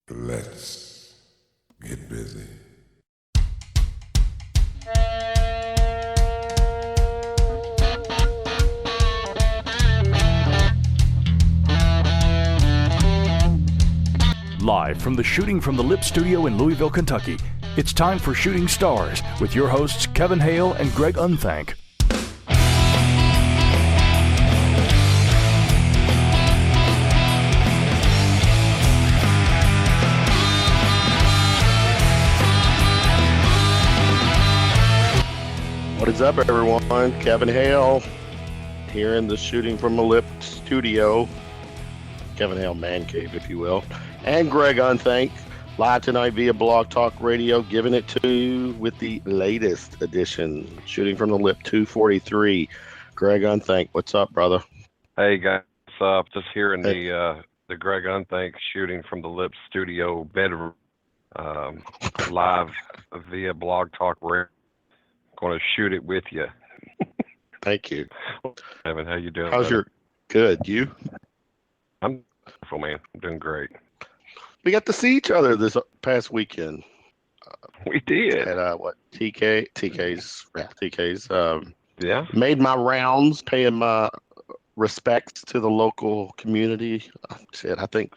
Let's get busy. Live from the Shooting from the Lip studio in Louisville, Kentucky, it's time for Shooting Stars with your hosts Kevin Hale and Greg Unthank. What is up, everyone? Kevin Hale here in the Shooting from the Lip studio. Kevin Hale Man Cave, if you will. And Greg Unthank, live tonight via Blog Talk Radio, giving it to you with the latest edition, Shooting from the Lip 243. Greg Unthank, what's up, brother? Hey, guys. What's up? Just here in the Greg Unthank Shooting from the Lip studio bedroom, live via Blog Talk Radio. Going to shoot it with you. Thank you. Evan, how you doing? How's your... Good. You? I'm wonderful, man. I'm doing great. We got to see each other this past weekend. We did. At TK's. Yeah. Made my rounds, paying my respects to the local community. Shit, I think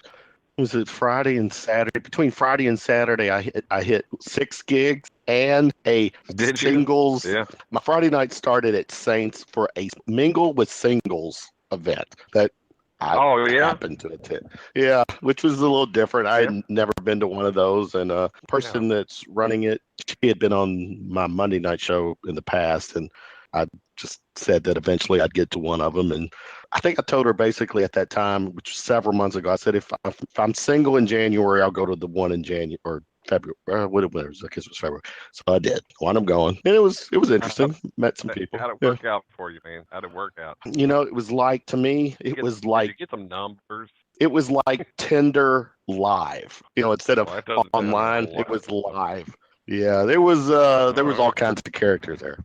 was it Friday and Saturday? Between Friday and Saturday, I hit 6 gigs and a singles. Yeah. My Friday night started at Saints for a mingle with singles event that I happened to attend. Yeah, which was a little different. I had never been to one of those, and a person that's running it, she had been on my Monday night show in the past, and I just said that eventually I'd get to one of them. And I think I told her basically at that time, which was several months ago, I said, if I'm single in January, I'll go to the one in January or February. Whatever, I guess it was February. So I did. Wound up going. And it was interesting. Met some people. How'd it work out for you, man? How'd it work out? You know, it was like, to me, it was like... Did you get some numbers? It was like Tinder live. You know, instead of online, it was live. Yeah, there was all kinds of characters there.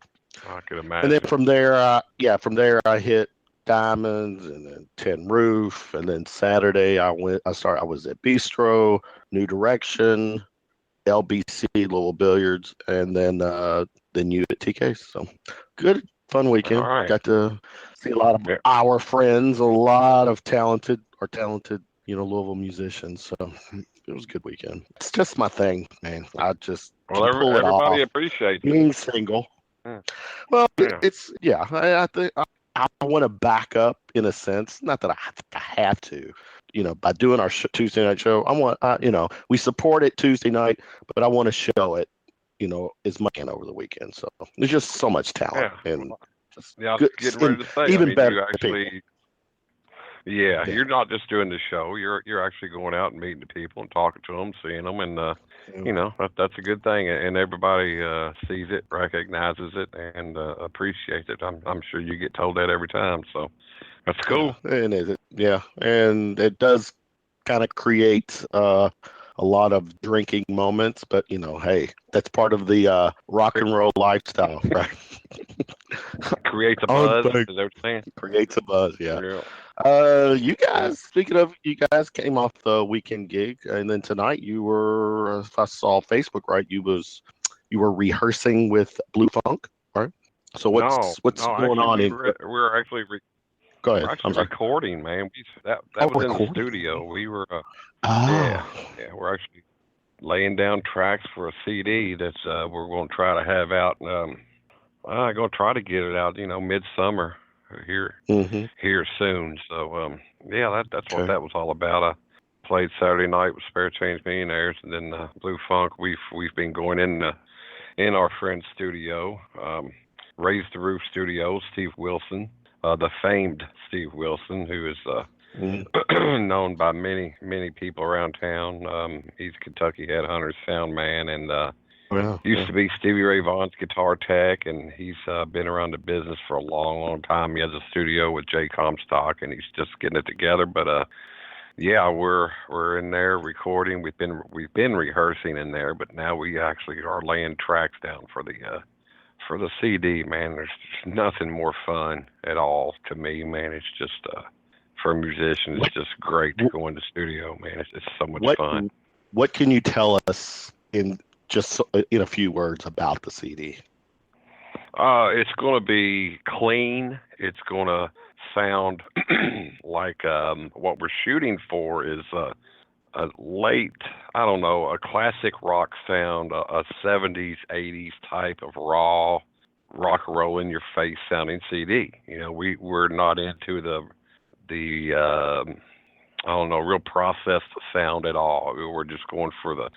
I could imagine. And then from there, I hit Diamonds and then 10 Roof, and then Saturday I was at Bistro, New Direction, LBC, Louisville Billiards, and then you at TK. So good, fun weekend. All right. Got to see a lot of our friends, a lot of talented, Louisville musicians. So it was a good weekend. It's just my thing, man. I just pull it off. Everybody appreciates it. Being single. Yeah. Well, it's I think I want to back up in a sense. Not that I have to, by doing our Tuesday night show. We support it Tuesday night, but I want to show it, as much over the weekend. So there's just so much talent and just I was getting ready to say, even better. You're not just doing the show. You're actually going out and meeting the people and talking to them, seeing them, and that's a good thing. And everybody sees it, recognizes it, and appreciates it. I'm sure you get told that every time, so that's cool. And and it does kind of create a lot of drinking moments, but hey, that's part of the rock and roll lifestyle, right? Creates a buzz. Is that what you're saying? Creates a buzz, yeah. You guys, speaking of, you guys came off the weekend gig, and then tonight you were, if I saw Facebook right, you were rehearsing with Blue Funk, right? So what's going on? We're actually go ahead. We're actually recording, man. That was in the studio. We were we're actually laying down tracks for a CD that's we're going to try to have out. I'm going to try to get it out, midsummer here soon. So that's what that was all about. I played Saturday night with Spare Change Millionaires, and then Blue Funk. We've been going in our friend's studio, Raise the Roof Studios. Steve Wilson, the famed Steve Wilson, who is known by many people around town. He's Kentucky Headhunters sound man, and used to be Stevie Ray Vaughan's guitar tech, and he's been around the business for a long time. He has a studio with Jay Comstock, and he's just getting it together. But we're in there recording. We've been rehearsing in there, but now we actually are laying tracks down for the CD. Man, there's nothing more fun at all to me, man. It's just for a musician, it's just great to go in the studio, man. It's so much fun. what can you tell us in a few words about the CD? It's going to be clean. It's going to sound like what we're shooting for is a late, I don't know, a classic rock sound, a 70s, 80s type of raw rock and roll in your face sounding CD. You know, we're not into the I don't know, real processed sound at all. We're just going for the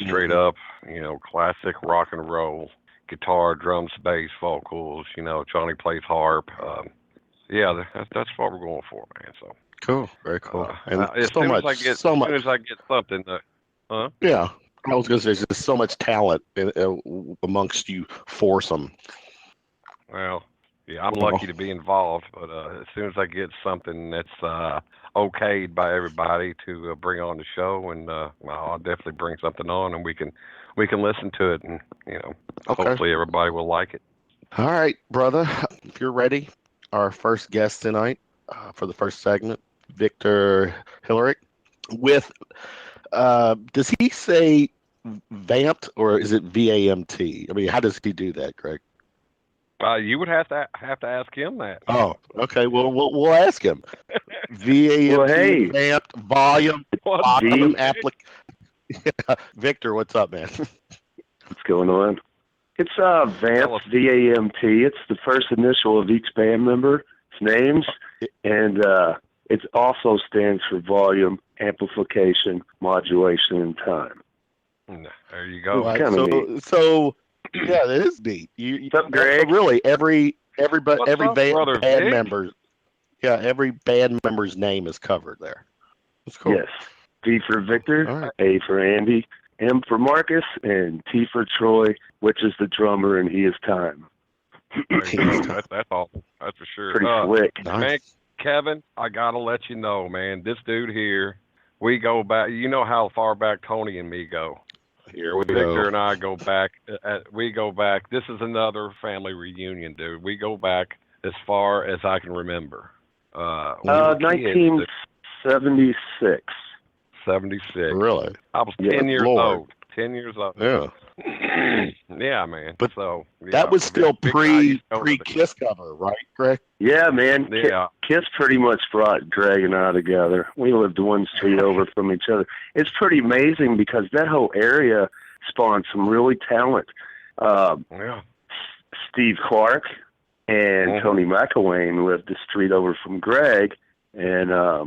straight up, you know, classic rock and roll, guitar, drums, bass, vocals. You know, Johnny plays harp. Yeah, that's what we're going for, man. So cool, very cool. And as soon as I get something, yeah, I was going to say, there's just so much talent amongst you foursome. Well, yeah, I'm lucky to be involved, but as soon as I get something that's okayed by everybody to bring on the show, and I'll definitely bring something on, and we can listen to it, and you know, hopefully everybody will like it. All right, brother, if you're ready, our first guest tonight for the first segment, Victor Hillerich, with does he say VAMT or is it VAMT? I mean, how does he do that, Greg? You would have to ask him that. Oh, okay. Well, we'll ask him. VAMT, VAMT, volume Victor, what's up, man? What's going on? It's VAMT, VAMT. It's the first initial of each band member's names, and it also stands for volume, amplification, modulation, and time. There you go. Right. So yeah, that is neat. What's up, Greg? Really, every band member's name is covered there. That's cool. Yes. V for Victor, right. A for Andy, M for Marcus, and T for Troy, which is the drummer, and he is Time. That's awesome. That's for sure. Pretty slick. Nice. Man, Kevin, I gotta let you know, man. This dude here, we go back. You know how far back Tony and me go. Here we Victor go. and I go back. We go back. This is another family reunion, dude. We go back as far as I can remember. 1976. 76. Really? I was 10 years old. 10 years old. Yeah. Yeah, man. But so that was still pre Kiss cover, right, Greg? Yeah, man. Yeah. Kiss pretty much brought Greg and I together. We lived one street over from each other. It's pretty amazing because that whole area spawned some really talent. Steve Clark and Tony McElwain lived the street over from Greg, and I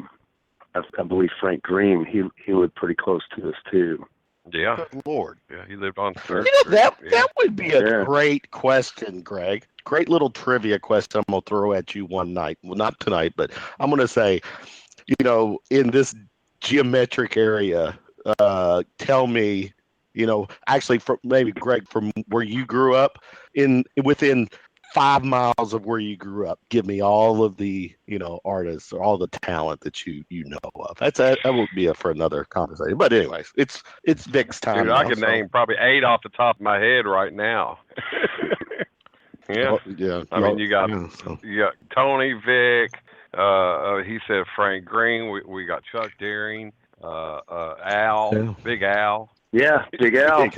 believe Frank Green, he lived pretty close to us too. Yeah. Good Lord. Yeah, he lived on Third. You know, that would be a great question, Greg. Great little trivia question I'm going to throw at you one night. Well, not tonight, but I'm going to say, you know, in this geometric area, tell me, you know, actually, maybe Greg, from where you grew up, within 5 miles of where you grew up, give me all of the, you know, artists or all the talent that you know of. That would be for another conversation. But anyways, it's Vic's time. Dude, I can name probably 8 off the top of my head right now. Yeah. Yeah. I mean, you got Tony, Vic. He said Frank Green. We got Chuck Deering, Al, Big Al. Yeah, Big Al.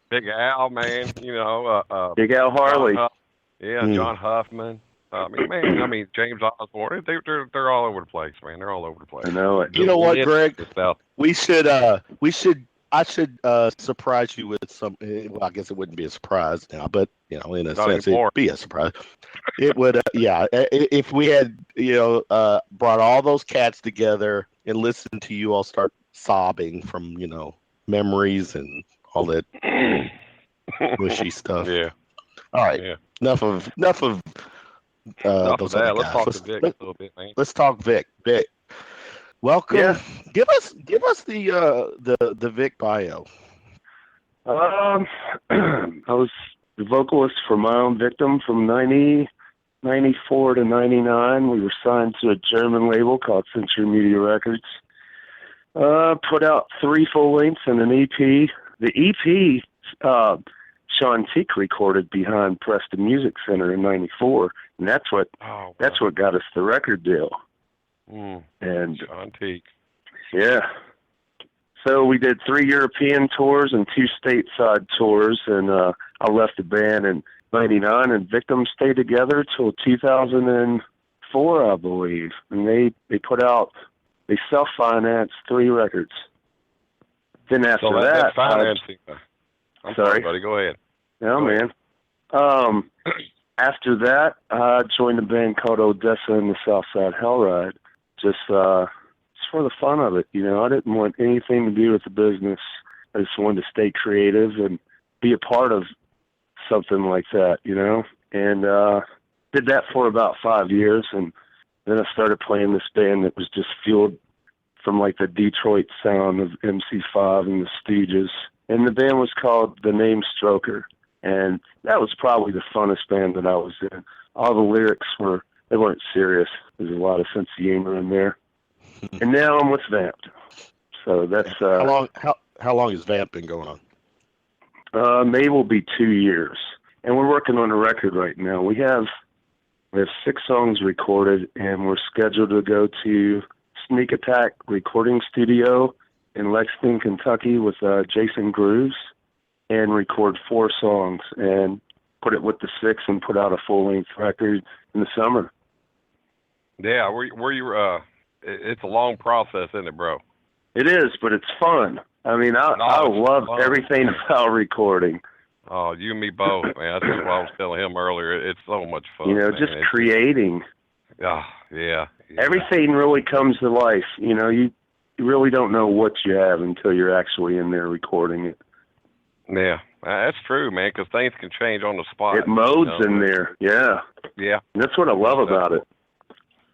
Big Al, man. You know, Big Al Harley. John Huffman. James Osborne. They're all over the place, man. They're all over the place. I know it. You know what, Greg? I should surprise you with some. Well, I guess it wouldn't be a surprise now, but you know, in a sense, it'd be a surprise. It would, if we had, you know, brought all those cats together and listened to you all start sobbing from, you know, memories and all that mushy stuff. Yeah. All right. Yeah. Enough of Enough those of that. other Let's guys. talk to Vic a little bit, man. Let's talk Vic. Vic, welcome. Yeah. Give us the Vic bio. I was the vocalist for My Own Victim from 94 to 99. We were signed to a German label called Century Media Records. Put out 3 full lengths and an EP. The EP, Sean Teak recorded behind Preston Music Center in 94, and that's what got us the record deal. And And Sean Teak. Yeah. So we did 3 European tours and 2 stateside tours, and I left the band in '99, and Victim stayed together till 2004, I believe. And they self-financed 3 records. Then after so that, financing. I'm sorry, buddy. Go ahead. No, man. After that, I joined a band called Odessa and the Southside Hellride, just for the fun of it. You know, I didn't want anything to do with the business. I just wanted to stay creative and be a part of something like that, you know. And did that for about 5 years, and then I started playing this band that was just fueled from like the Detroit sound of MC5 and the Stooges. And the band was called The Name Stroker. And that was probably the funnest band that I was in. All the lyrics they weren't serious. There's a lot of sense of humor in there. And now I'm with VAMT. So that's how long has VAMT been going on? May will be 2 years. And we're working on a record right now. We have 6 songs recorded, and we're scheduled to go to Sneak Attack Recording Studio in Lexington, Kentucky with Jason Grooves, and record 4 songs and put it with the 6 and put out a full-length record in the summer. Yeah, it's a long process, isn't it, bro? It is, but it's fun. I mean, I love everything about recording. Oh, you and me both, man. That's what I was telling him earlier. It's so much fun. You know, man. just creating. Yeah. Everything really comes to life. You know, you really don't know what you have until you're actually in there recording it. Yeah, that's true, man, because things can change on the spot. It modes in there, yeah. Yeah. And that's what I love about it.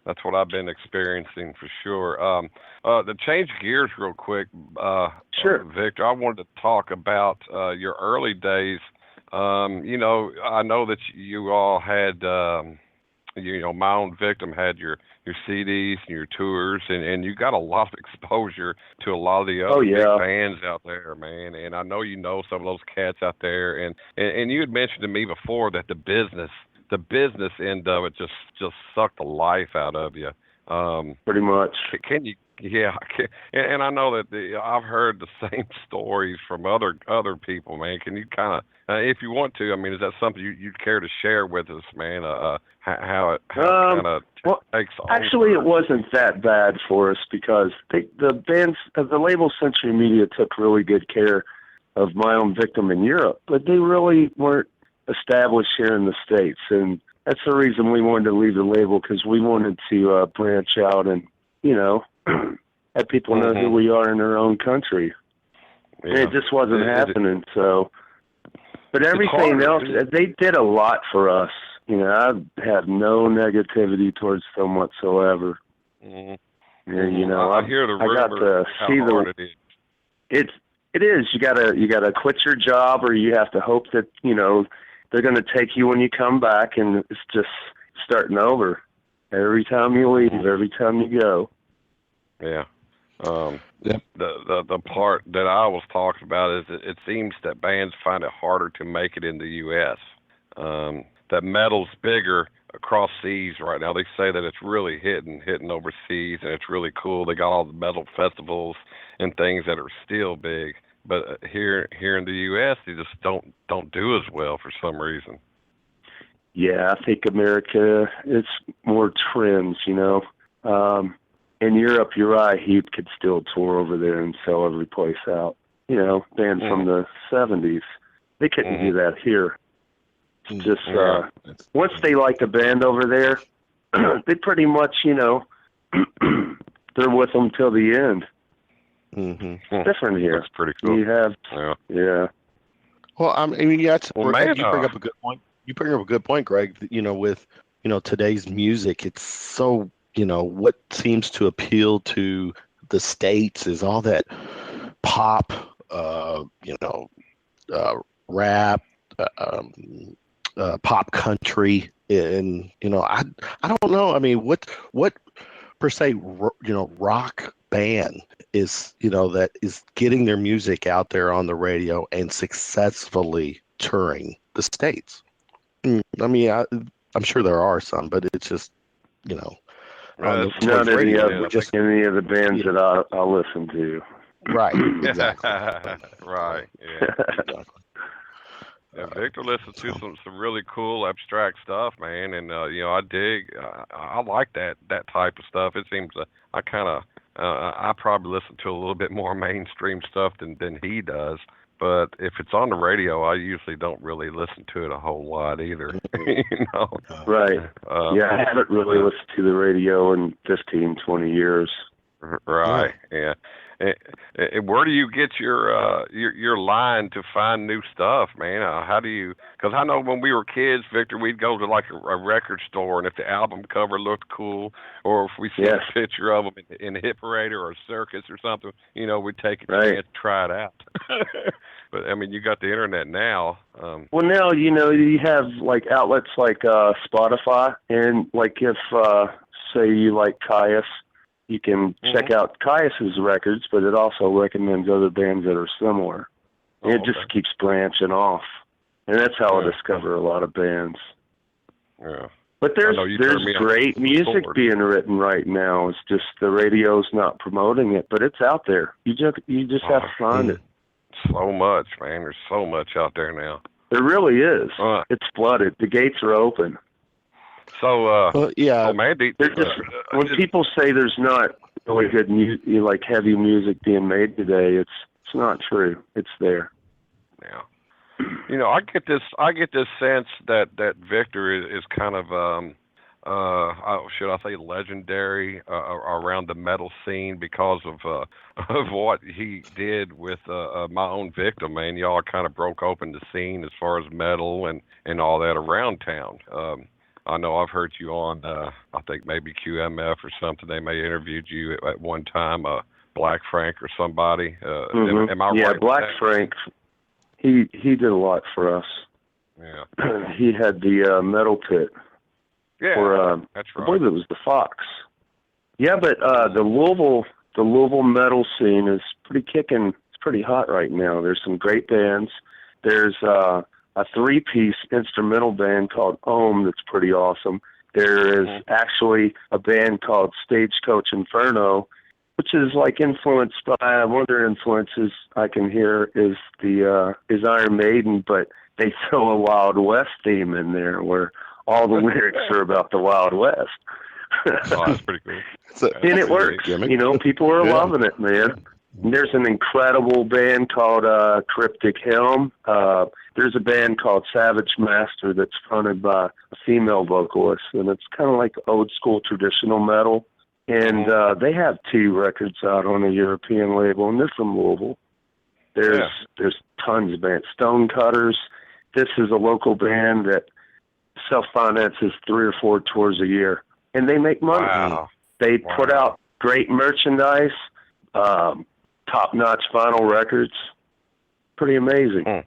That's what I've been experiencing for sure. To change gears real quick, sure, Victor, I wanted to talk about your early days. You know, I know that you all had, My Own Victim had your CDs and your tours, and you got a lot of exposure to a lot of the other big bands out there, man. And I know you know some of those cats out there, and you had mentioned to me before that the business end of it just sucked the life out of you. Pretty much. Can you? Yeah, and I know that I've heard the same stories from other people, man. Can you kind of, if you want to, I mean, is that something you'd care to share with us, man? How it kind of takes over? Actually, it wasn't that bad for us because the label Century Media took really good care of My Own Victim in Europe, but they really weren't established here in the States, and that's the reason we wanted to leave the label, because we wanted to branch out and, you know, let people know who we are in our own country. Yeah. And it just wasn't happening. So, but everything else, they did a lot for us. You know, I have no negativity towards them whatsoever. Mm-hmm. Yeah, you know, I hear the rumor. I got to see it is. You gotta quit your job, or you have to hope that, you know, they're going to take you when you come back, and it's just starting over. Every time you leave, every time you go. Yeah. The part that I was talking about is it seems that bands find it harder to make it in the U.S. That metal's bigger across seas right now. They say that it's really hitting overseas, and it's really cool. They got all the metal festivals and things that are still big. But here in the U.S., they just don't do as well for some reason. Yeah, I think America, it's more trends, you know. In Europe, you're right, he could still tour over there and sell every place out. You know, bands from the 70s, they couldn't do that here. It's just, once they like the band over there, they pretty much, you know, they're with them till the end. It's different here. That's pretty cool. You have, Well, I mean, you bring up a good point. You bring up a good point, Greg. You know, with today's music, it's so, what seems to appeal to the States is all that pop, rap, pop country, and I don't know. I mean, what per se, rock band is that is getting their music out there on the radio and successfully touring the States? I mean, I'm sure there are some, but it's just it's not any of the bands that I listen to. Right. Exactly. Right. Yeah. Exactly. Yeah, Victor listens to some really cool abstract stuff, man, and I dig. I like that type of stuff. It seems I kind of I probably listen to a little bit more mainstream stuff than he does. But if it's on the radio, I usually don't really listen to it a whole lot either. Right. Yeah, I haven't really listened to the radio in 15, 20 years. Right. Yeah. Where do you get your line to find new stuff, man? How do you? Because I know when we were kids, Victor, we'd go to like a record store, and if the album cover looked cool, or if we see a picture of them in a hit parade or a circus or something, we'd take a chance to try it out. But I mean, you got the internet now. Well, now you have like outlets like Spotify, and like if say you like Caius. You can check out Caius's records, but it also recommends other bands that are similar. And it just keeps branching off. And that's how I discover a lot of bands. Yeah. But there's great music being written right now. It's just the radio's not promoting it, but it's out there. You just have to find it. So much, man. There's so much out there now. There really is. It's flooded. The gates are open. So, man, when people say there's not really good like heavy music being made today, it's not true. It's there. Yeah. I get this sense that Victor is kind of, should I say legendary around the metal scene because of what he did with My Own Victim, man. Y'all kind of broke open the scene as far as metal and all that around town. I know I've heard you on, I think maybe QMF or something. They may interviewed you at one time, Black Frank or somebody. Am I right? Yeah, Black Frank, he did a lot for us. Yeah. He had the Metal Pit. Yeah, that's right. I believe it was the Fox. Yeah, but the Louisville metal scene is pretty kicking. It's pretty hot right now. There's some great bands. There's a 3-piece instrumental band called Ohm that's pretty awesome. There is actually a band called Stagecoach Inferno, which is like influenced by one of their influences I can hear is Iron Maiden, but they throw a Wild West theme in there where all the lyrics are about the Wild West. That's pretty cool. And it works. People are loving it, man. There's an incredible band called Cryptic Helm. There's a band called Savage Master that's fronted by a female vocalist, and it's kind of like old school traditional metal. And they have 2 records out on a European label, and they're from Louisville. There's tons of bands. Stonecutters. This is a local band that self-finances 3 or 4 tours a year, and they make money. Wow. They put out great merchandise, top-notch vinyl records. Pretty amazing.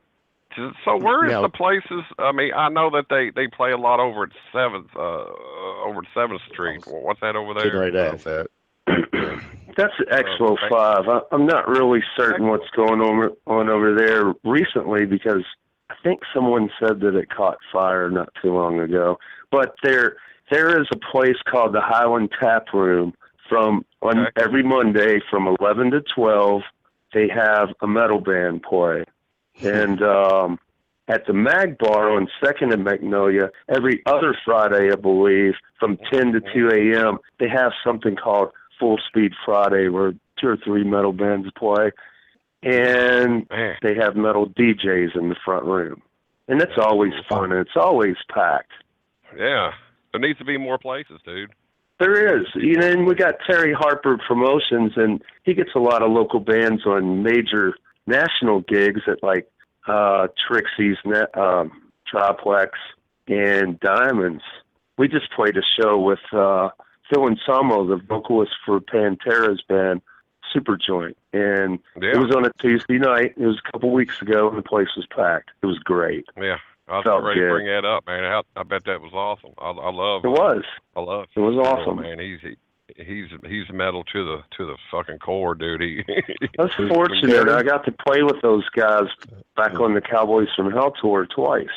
So where is the places? I mean, I know that they play a lot over at 7th Street. What's that over there? Right at that. That's Expo 5. I'm not really certain what's going on over there recently because I think someone said that it caught fire not too long ago. But there is a place called the Highland Tap Room. Every Monday from 11 to 12, they have a metal band play. And at the Mag Bar on 2nd and Magnolia, every other Friday, I believe, from 10 to 2 a.m., they have something called Full Speed Friday where 2 or 3 metal bands play. And they have metal DJs in the front room. And it's always fun, and it's always packed. Yeah. There needs to be more places, dude. There is. And we got Terry Harper Promotions, and he gets a lot of local bands on major national gigs at like Trixie's, Triplex, and Diamonds. We just played a show with Phil Insamo, the vocalist for Pantera's band, Superjoint. And it was on a Tuesday night. It was a couple weeks ago, and the place was packed. It was great. Yeah. I was ready to bring that up, man. I bet that was awesome. I love it. Was. I love it. It was awesome, man. He's metal to the fucking core, dude. I was fortunate. I got to play with those guys back on the Cowboys from Hell tour twice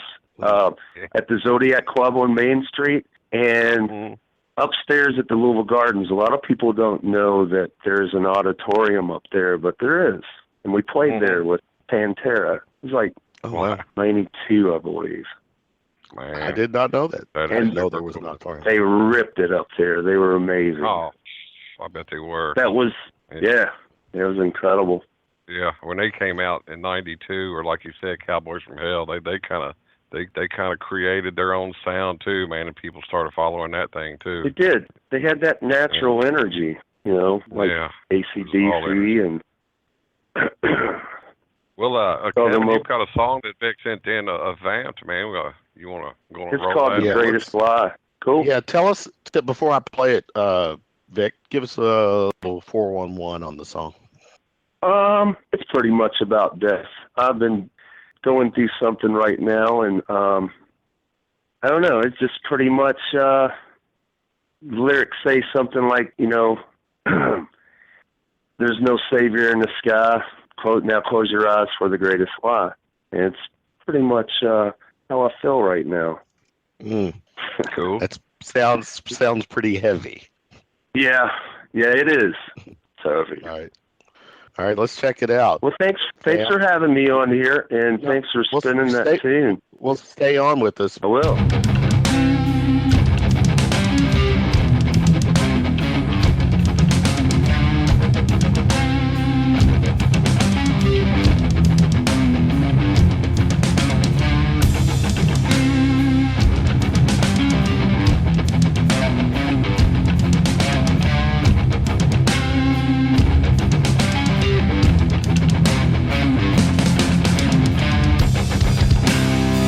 at the Zodiac Club on Main Street, and upstairs at the Louisville Gardens, a lot of people don't know that there's an auditorium up there, but there is. And we played there with Pantera. It was like 92, I believe. Man. I did not know that. I didn't know there was an auditorium. They ripped it up there. They were amazing. Oh, I bet they were. That was, it was incredible. Yeah, when they came out in '92, or like you said, Cowboys from Hell, they kind of created their own sound too, man, and people started following that thing too. They did. They had that natural energy, like AC/DC and. Well, Kevin, you've got a song that Vic sent in, a VAMT, man. You want to go and roll that? It's called The Greatest Lie. Cool. Yeah, tell us, before I play it, Vic, give us a little 411 on the song. It's pretty much about death. I've been going through something right now, and I don't know, it's just pretty much lyrics say something like, there's no savior in the sky. Now close your eyes for the greatest lie. And it's pretty much how I feel right now. Cool. That sounds pretty heavy. Yeah, it is. It's heavy. All right, let's check it out. Well, thanks for having me on here, and thanks for spinning that tune. Well, stay on with us. I will.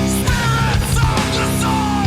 Stand, soldier, sword!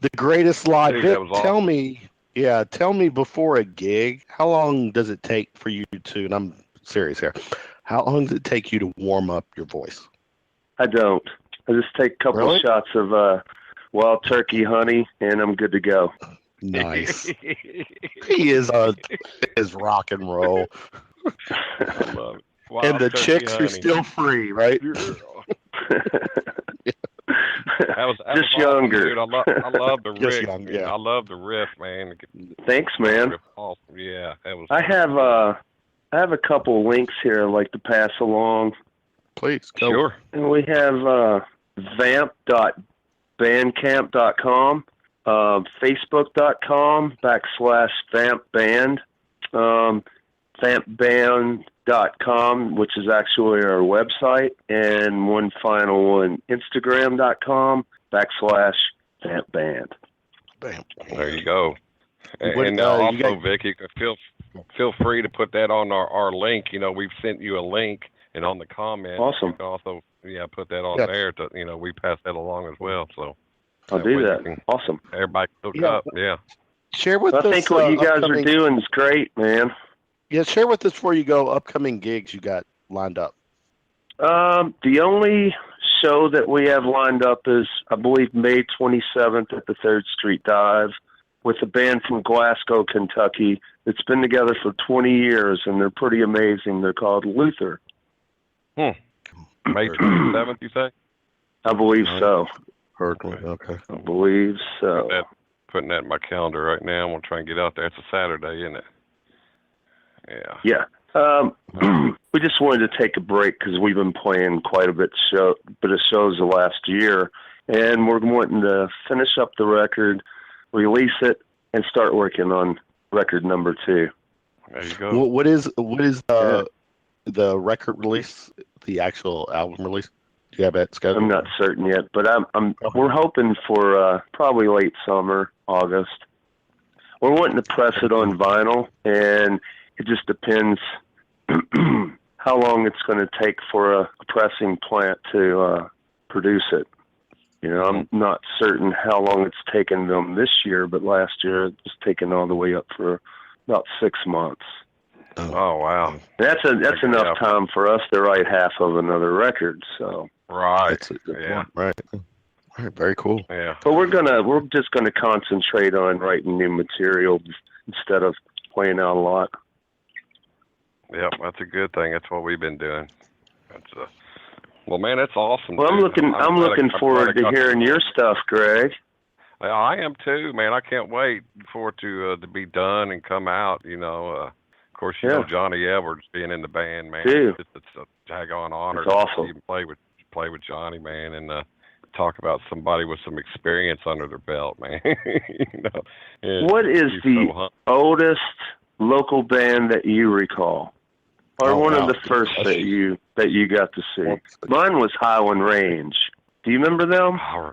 The greatest live. Dude, Vic, that was awesome. tell me before a gig, how long does it take for you to, and I'm serious here, how long does it take you to warm up your voice? I don't. I just take a couple of shots of wild turkey honey, and I'm good to go. Nice. He is rock and roll. I love it. And the chicks honey. are still free, right? That was just awesome, younger. dude. I love the riff. Young, yeah. I love the riff, man. Thanks, man. Awesome. Yeah, that was. I have a couple links here I'd like to pass along. Please go. Sure. And we have vamp.bandcamp.com, facebook.com/vampband, vampband.com, which is actually our website, and one final one, instagram.com/vampband. Bam. There you go. And also, Vic, you can feel free to put that on our link. You know, we've sent you a link, and on the comment, awesome. You can also put that on there. To we pass that along as well. So I'll do that. Awesome. Everybody hook up. Yeah. Share with us. I think what you guys are doing is great, man. Yeah, share with us before you go upcoming gigs you got lined up. The only show that we have lined up is, I believe, May 27th at the 3rd Street Dive with a band from Glasgow, Kentucky. It's been together for 20 years, and they're pretty amazing. They're called Luther. May 27th, you say? I believe so. Heard me. Okay. I believe so. Putting that in my calendar right now. I'm going to try and get out there. It's a Saturday, isn't it? Yeah. We just wanted to take a break because we've been playing quite a bit of shows the last year, and we're wanting to finish up the record, release it, and start working on record number 2. There you go. What is the record release? The actual album release? Do you have that scheduled? I'm not certain yet, but we're hoping for probably late summer, August. We're wanting to press it on vinyl, and it just depends how long it's going to take for a pressing plant to produce it. You know, I'm not certain how long it's taken them this year, but last year it was taken all the way up for about 6 months. Oh wow! That's enough time for us to write half of another record. So right, right. All right, very cool. Yeah, but we're just gonna concentrate on writing new material instead of playing out a lot. Yep, that's a good thing. That's what we've been doing. Well, man, that's awesome. Well, I'm looking forward to hearing your stuff, Greg. I am too, man. I can't wait for it to be done and come out. Of course, you know Johnny Edwards being in the band, man. It's a daggone honor to even play with Johnny, man, and talk about somebody with some experience under their belt, man. What is the oldest local band that you recall? Or one of the first that you got to see? Mine was Highland Range. Do you remember them? I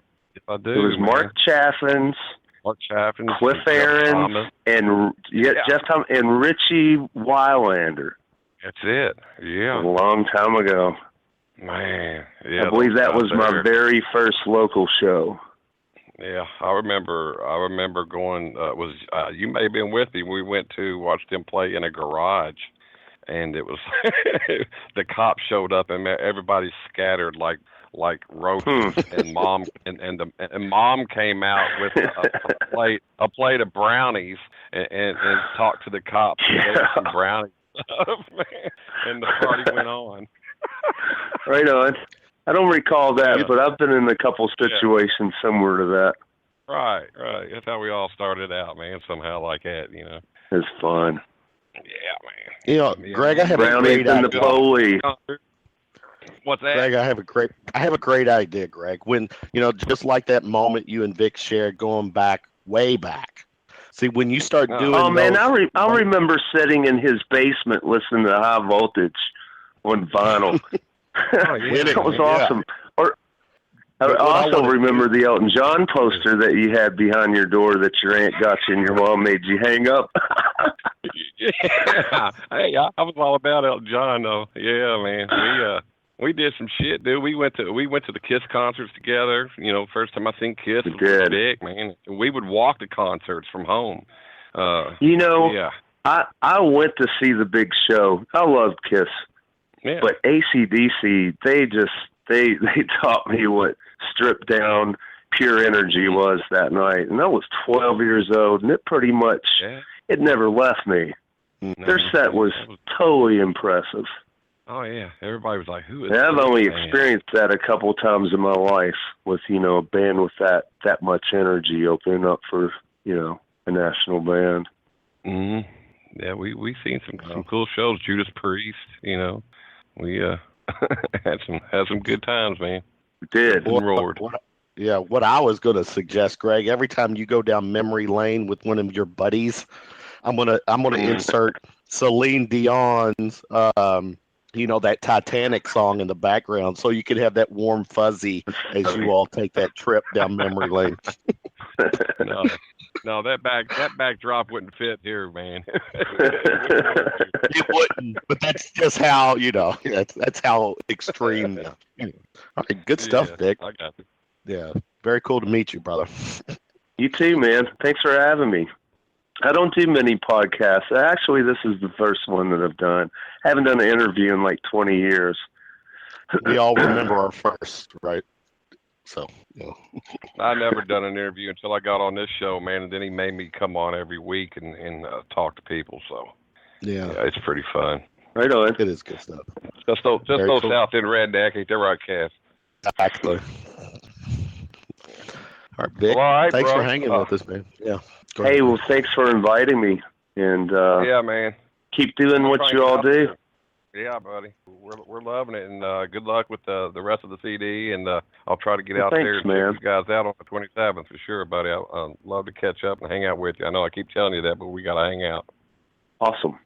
do. It was Mark Chaffins, Cliff Aarons, and Jeff Thomas and Richie Weilander. That's it. Yeah. A long time ago. Man. Yeah. I believe that was my very first local show. Yeah, I remember going. You may have been with me. We went to watch them play in a garage, and it was the cops showed up, and everybody scattered like roaches. And mom mom came out with a plate of brownies and talked to the cops and gave us some brownies. Man, and the party went on. Right on. I don't recall that, but I've been in a couple situations similar to that. Right. That's how we all started out, man. Somehow like that, It's fun. Yeah, man. Greg, I have a great idea. The police. What's that? Greg, I have a great idea, Greg. When just like that moment you and Vic shared, going way back. See, when you start doing. Oh man, I remember sitting in his basement listening to High Voltage on vinyl. That was awesome. Or I also remember the Elton John poster that you had behind your door that your aunt got you and your mom made you hang up. Yeah. Hey, I was all about Elton John, though. Yeah, man. We did some shit, dude. We went to the Kiss concerts together. You know, first time I seen Kiss was big, man. We would walk to concerts from home. Yeah. I went to see the big show. I loved Kiss. Yeah. But AC/DC, they taught me what stripped down pure energy was that night. And I was 12 years old, and it pretty much, it never left me. No, their set was totally impressive. Oh, yeah. Everybody was like, who is that? I've only man? Experienced that a couple of times in my life with, a band with that much energy opening up for, a national band. Mm-hmm. Yeah, we seen some cool shows. Judas Priest, we had some good times, man. We did. Roared. What I was going to suggest, Greg, every time you go down memory lane with one of your buddies, I'm gonna insert Celine Dion's that Titanic song in the background, so you could have that warm fuzzy as you all take that trip down memory lane. No, that backdrop wouldn't fit here, man. It wouldn't, but that's just how that's how extreme. All right, good stuff, Dick. I got it. Yeah, very cool to meet you, brother. You too, man. Thanks for having me. I don't do many podcasts. Actually, this is the first one that I've done. I haven't done an interview in like 20 years. We all remember our first, right? So, I never done an interview until I got on this show, man, and then he made me come on every week and talk to people. So, yeah, it's pretty fun. Right on. It is good stuff. Just those cool. South End redneck, ain't that right, Cass? Exactly. All right, Vic. Well, all right, thanks bro. for hanging with us, man. Yeah. Hey, well, thanks for inviting me, and yeah, man. Keep doing what you all do. Yeah, buddy. We're loving it, and good luck with the rest of the CD. And I'll try to get out thanks, there and man. check you guys out on the 27th for sure, buddy. I'd love to catch up and hang out with you. I know I keep telling you that, but we got to hang out. Awesome.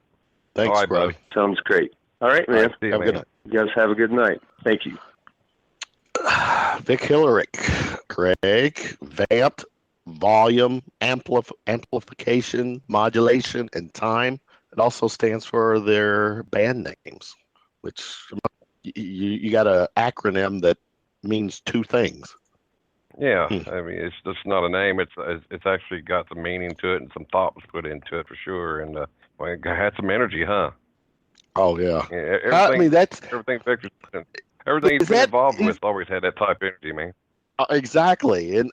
Thanks, all right, buddy. Sounds great. All right, man. Have a good night. You guys have a good night. Thank you. Vic Hillerich, Greg, VAMT, volume, amplification, modulation, and time. It also stands for their band names, which you got an acronym that means two things. Yeah, I mean, it's just not a name. It's actually got some meaning to it and some thought was put into it for sure. And well, it had some energy, huh? Oh yeah. Everything he's been involved with always had that type of energy, man. Exactly. And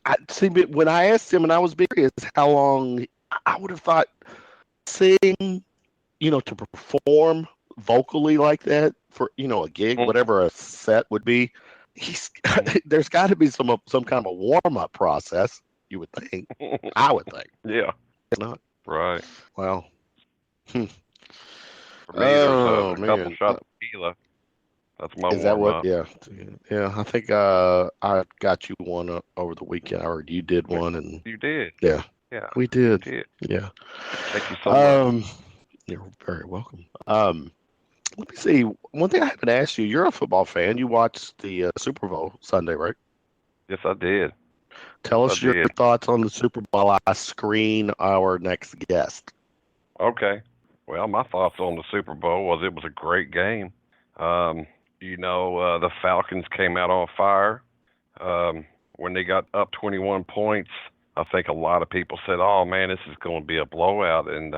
when I asked him, and I was curious how long, I would have thought sing, to perform vocally like that for, a gig, whatever a set would be, there's got to be some kind of a warm-up process, you would think. I would think. Yeah. It's not. Right. Well. For me, there's a couple shots of tequila. That's my warm-up. Is that what? Yeah. I think I got you one over the weekend. I heard you did one, and you did. Yeah, we did. Yeah. Thank you so much. You're very welcome. Let me see. One thing I haven't asked you. You're a football fan. You watched the Super Bowl Sunday, right? Yes, I did. Tell us your thoughts on the Super Bowl. I screen our next guest. Okay. Well, my thoughts on the Super Bowl was it was a great game. The Falcons came out on fire. When they got up 21 points, I think a lot of people said, oh, man, this is going to be a blowout. And,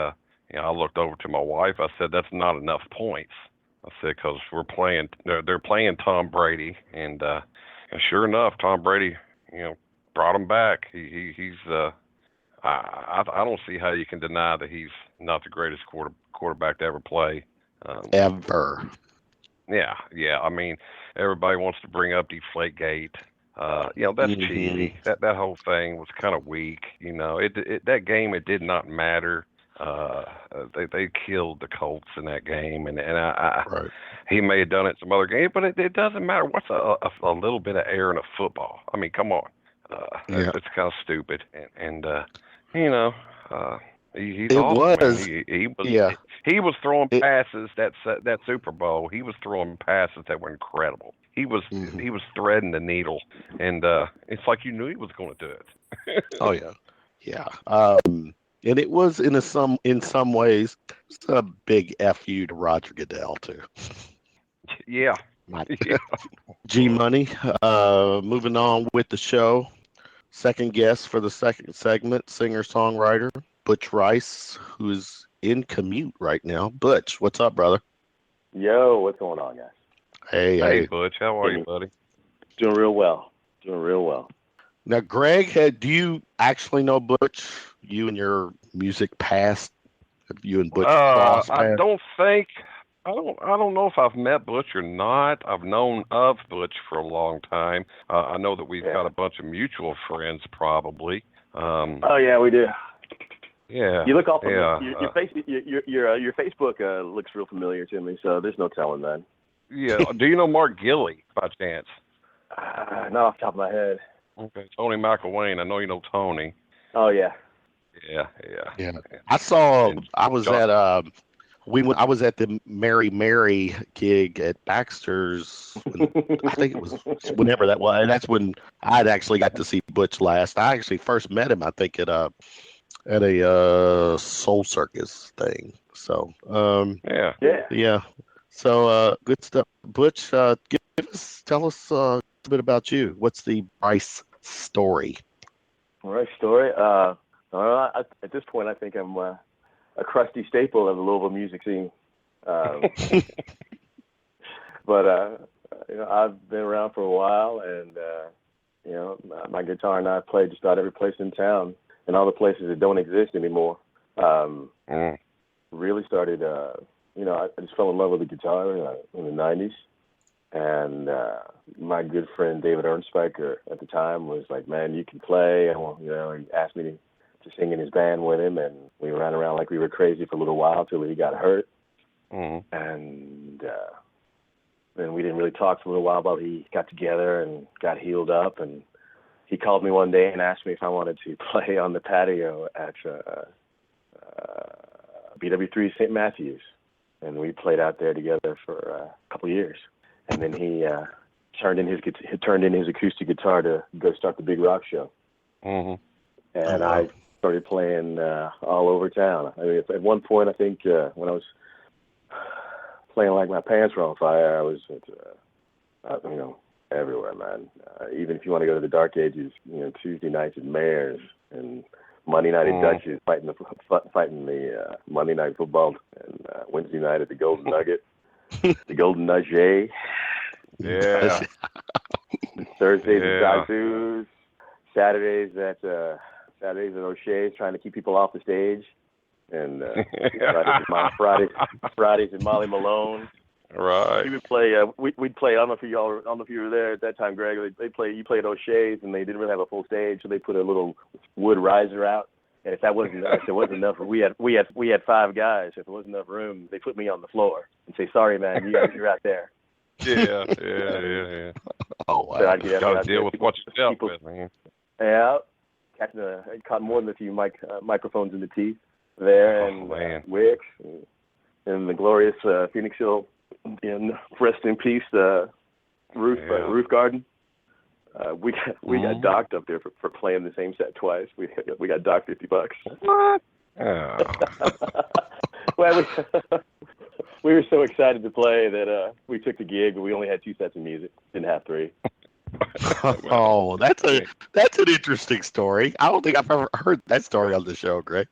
I looked over to my wife. I said, that's not enough points. I said, because they're playing Tom Brady. And sure enough, Tom Brady, brought him back. He's I don't see how you can deny that he's not the greatest quarterback to ever play. Ever. Yeah. I mean, everybody wants to bring up Deflategate. That's cheesy. That whole thing was kind of weak. That game, it did not matter. They killed the Colts in that game, and right. He may have done it some other game, but it doesn't matter. What's a little bit of air in a football? I mean, come on. It's kind of stupid, and he's awesome. He was throwing passes that Super Bowl. He was throwing passes that were incredible. He was threading the needle, and it's like you knew he was going to do it. Oh yeah. And it was in some ways it's a big F you to Roger Goodell too. Yeah, G Money. Moving on with the show. Second guest for the second segment, singer-songwriter Butch Rice, who's in commute right now. Butch, what's up, brother? Yo, what's going on, guys? Hey, Butch. How are you, buddy? Doing real well. Now, Greg, do you actually know Butch? You and your music past? Have you and Butch crossed paths? I don't know if I've met Butch or not. I've known of Butch for a long time. I know that we've got a bunch of mutual friends, probably. Oh yeah, we do. Yeah. You look awful. Your Facebook looks real familiar to me, so there's no telling, man. Yeah. Do you know Mark Gilley by chance? Not off the top of my head. Okay. Tony McElwain. I know you know Tony. Oh yeah. Yeah. I was at the Mary Mary gig at Baxter's. I think it was whenever that was. And that's when I'd actually got to see Butch last. I actually first met him, I think, at a Soul Circus thing. So yeah. So good stuff. Butch, tell us a bit about you. What's the Rice story? Rice story. At this point, I think I'm a crusty staple of the Louisville music scene. But I've been around for a while, and my guitar and I played just about every place in town, and all the places that don't exist anymore. Really started. I just fell in love with the guitar in the '90s, and my good friend David Ernstspiker at the time was like, "Man, you can play." And he asked me to sing in his band with him, and we ran around like we were crazy for a little while till he got hurt. And then we didn't really talk for a little while, but he got together and got healed up, and he called me one day and asked me if I wanted to play on the patio at BW3 St. Matthews, and we played out there together for a couple of years. And then he turned in his acoustic guitar to go start the Big Rock Show. And I started playing all over town. I mean, at one point, I think when I was playing like my pants were on fire, I was everywhere, man. Even if you want to go to the dark ages, Tuesday nights at Mayor's and Monday night at Dutch's, fighting the Monday night football, and Wednesday night at the Golden Nugget, the Golden Nugget. Yeah. Thursdays at Zazu's, Saturdays at O'Shea's, trying to keep people off the stage, and Fridays at Molly Malone. Right. We would play. We'd play. I don't know if you were there at that time, Greg. You played O'Shea's, and they didn't really have a full stage, so they put a little wood riser out. And if there wasn't enough, we had 5 guys. If there wasn't enough room, they put me on the floor and say, "Sorry, man, you're out there." Yeah. Oh wow. So Got to deal with what you dealt with, man. Yeah. Caught more than a few microphones in the teeth there, and Wicks, and the glorious Phoenix Hill, rest in peace, Roof Garden. We got docked up there for playing the same set twice. We got docked $50. What? Well, we were so excited to play that we took the gig, but we only had 2 sets of music, didn't have 3. Oh, that's an interesting story. I don't think I've ever heard that story on the show, Greg.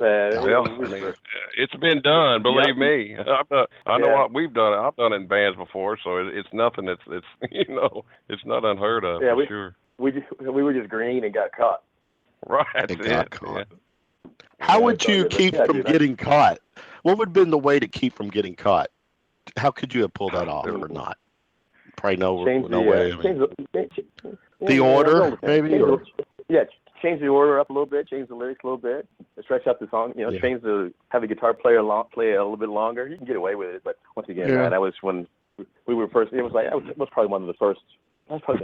It's been done, believe me. I know what we've done. I've done it in bands before, so it's nothing. It's not unheard of. Yeah, for sure. We were just green and got caught. Right. That's got it. caught. How would you keep from getting caught? What would have been the way to keep from getting caught? How could you have pulled that off or not? Probably no way. The order, maybe? Change the order up a little bit, change the lyrics a little bit, stretch up the song, have the guitar player play a little bit longer. You can get away with it, but once again, man, that was when we were first. It was probably the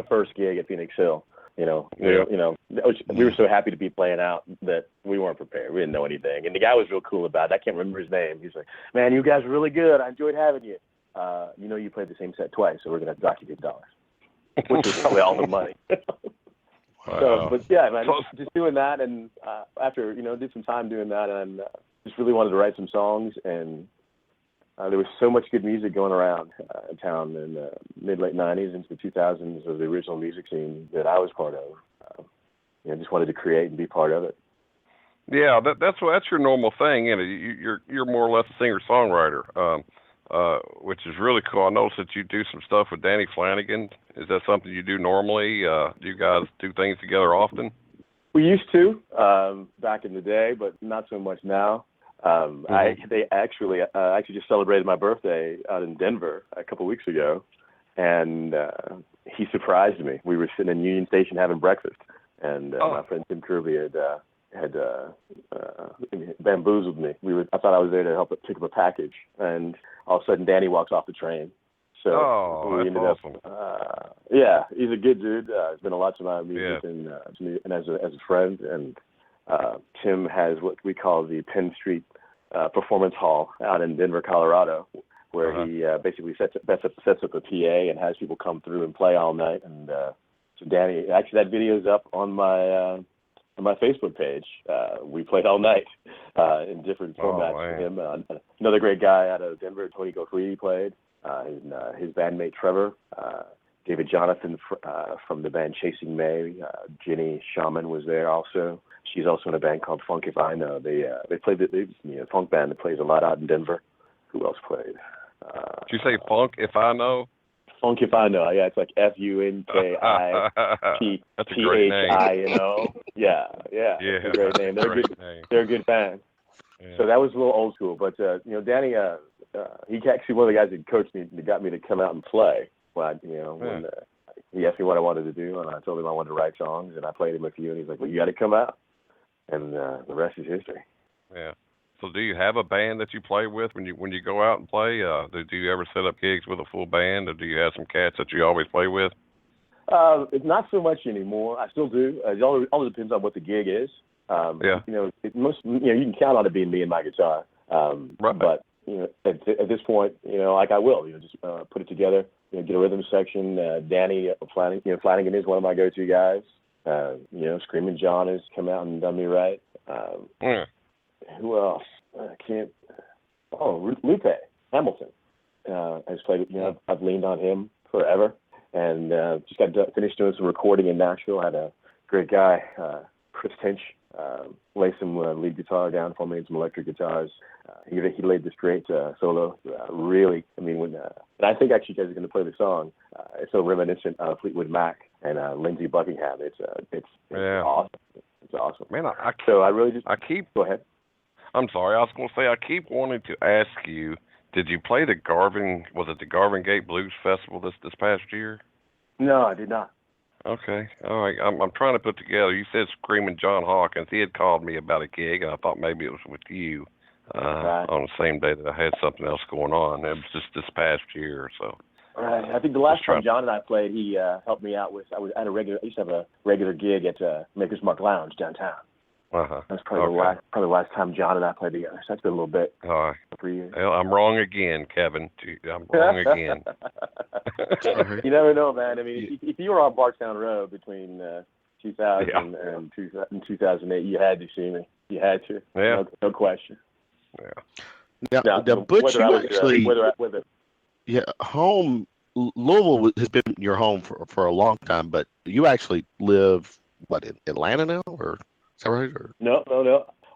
first gig at Phoenix Hill. We were so happy to be playing out that we weren't prepared. We didn't know anything, and the guy was real cool about it. I can't remember his name. He's like, "Man, you guys are really good. I enjoyed having you. You played the same set twice, so we're gonna dock you $50," which was probably all the money. Wow. So, but yeah, man, just doing that, and after did some time doing that, and just really wanted to write some songs, and there was so much good music going around in town in the mid-late 90s into the 2000s of the original music scene that I was part of. Just wanted to create and be part of it. Yeah, that's your normal thing, You're more or less a singer-songwriter, which is really cool. I noticed that you do some stuff with Danny Flanagan. Is that something you do normally? Do you guys do things together often? We used to back in the day, but not so much now. They actually just celebrated my birthday out in Denver a couple of weeks ago, and he surprised me. We were sitting in Union Station having breakfast, and my friend Tim Kirby had bamboozled me. I thought I was there to help pick up a package, and all of a sudden Danny walks off the train. So we ended awesome. up. He's a good dude. He's been a lot to my music and as a friend. And Tim has what we call the Penn Street Performance Hall out in Denver, Colorado, where he basically sets up a PA and has people come through and play all night. And so Danny, actually, that video is up on my Facebook page. We played all night in different formats for him. Another great guy out of Denver, Tony Goffrey, played. His bandmate Trevor, David Jonathan from the band Chasing May, Jenny Shaman was there also. She's also in a band called Funk If I Know. They played the funk band that plays a lot out in Denver. Who else played? Did you say Funk If I Know? Funk If I Know. Yeah, it's like FUNKIPHINO. Yeah. It's a great name. They're a good band. Yeah. So that was a little old school, but Danny, he actually one of the guys that coached me, that got me to come out and play. When he asked me what I wanted to do, and I told him I wanted to write songs, and I played him a few, and he's like, "Well, you got to come out," and the rest is history. Yeah. So, do you have a band that you play with when you go out and play? Do you ever set up gigs with a full band, or do you have some cats that you always play with? It's not so much anymore. I still do. It all depends on what the gig is. You can count on it being me and my guitar. Right. But at this point, like I will, just put it together. Get a rhythm section. Danny Flanagan is one of my go-to guys. Screaming John has come out and done me right. Who else? Lupe Hamilton has played. I've leaned on him forever, and just got finished doing some recording in Nashville. Had a great guy, Chris Tinch, lay some lead guitar down for me and some electric guitars. He laid this great solo. Really, and I think actually you guys are going to play the song. It's so reminiscent of Fleetwood Mac and Lindsey Buckingham. It's awesome. It's awesome. Man, Go ahead. I'm sorry. I was going to say I keep wanting to ask you. Did you play the Garvin Gate Blues Festival this past year? No, I did not. Okay. All right. I'm trying to put together. You said Screaming John Hawkins. He had called me about a gig, and I thought maybe it was with you on the same day that I had something else going on. It was just this past year or so. Right. I think the last time John and I played, he helped me out with. I used to have a regular gig at Maker's Mark Lounge downtown. That's probably the last time John and I played together. So that's been a little bit. All right. 3 years. Well, I'm wrong again, Kevin. I'm wrong again. You never know, man. I mean, if you were on Barstown Road between 2000 and 2008, you had to see me. You had to. Yeah. No question. Yeah. Now Butch, home. Louisville has been your home for a long time, but you actually live in Atlanta now, or? Is that right? Or? No.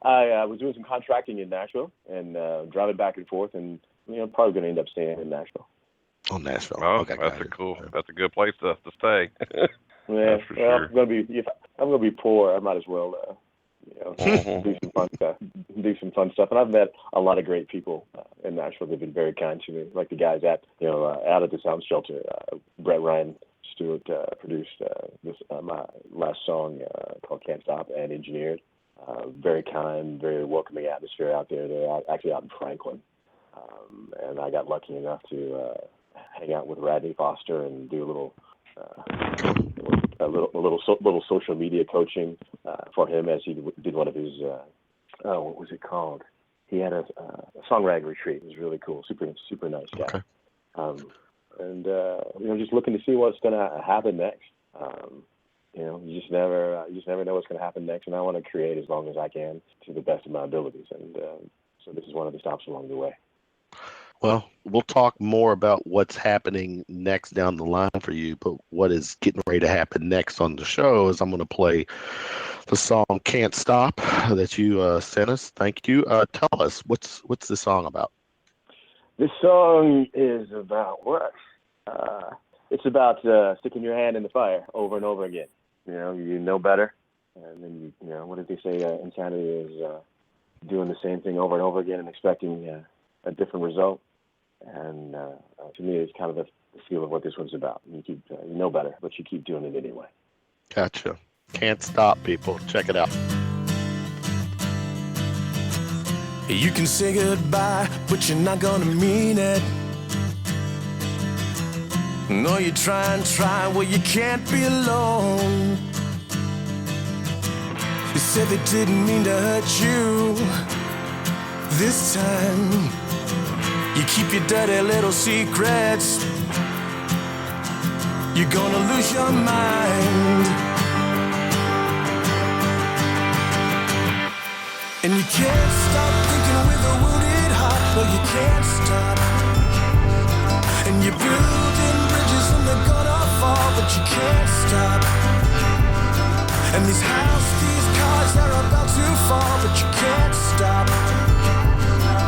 I was doing some contracting in Nashville and driving back and forth, and probably going to end up staying in Nashville. Oh, Nashville. Oh, okay, that's a good place to stay. Yeah, for sure. I'm gonna be poor. I might as well, do some fun stuff. And I've met a lot of great people in Nashville. They've been very kind to me, like the guys out at the Sound Shelter. Brett Ryan Stewart produced my last song called "Can't Stop" and engineered. Very kind, very welcoming atmosphere out there. They're actually out in Franklin, and I got lucky enough to hang out with Radney Foster and do a little social media coaching for him as he did one of his what was it called? He had a songwriting retreat. It was really cool. Super nice guy. Okay. And just looking to see what's going to happen next. You just never know what's going to happen next, and I want to create as long as I can to the best of my abilities. And so this is one of the stops along the way. Well, we'll talk more about what's happening next down the line for you, but what is getting ready to happen next on the show is I'm going to play the song "Can't Stop" that you sent us. Thank you. Tell us, what's the song about? This song is about what? It's about sticking your hand in the fire over and over again. You know better, and then what did they say? Insanity is doing the same thing over and over again and expecting a different result. And to me, it's kind of the feel of what this one's about. You know better, but you keep doing it anyway. Gotcha. Can't Stop, people. Check it out. You can say goodbye, but you're not gonna mean it. No, you try and try, well, you can't be alone. You said they didn't mean to hurt you this time. You keep your dirty little secrets. You're gonna lose your mind. And you can't stop thinking with a wounded heart. No, you can't stop. And you're building bridges and they're gonna fall, but you can't stop. And these cars, they're about to fall, but you can't stop.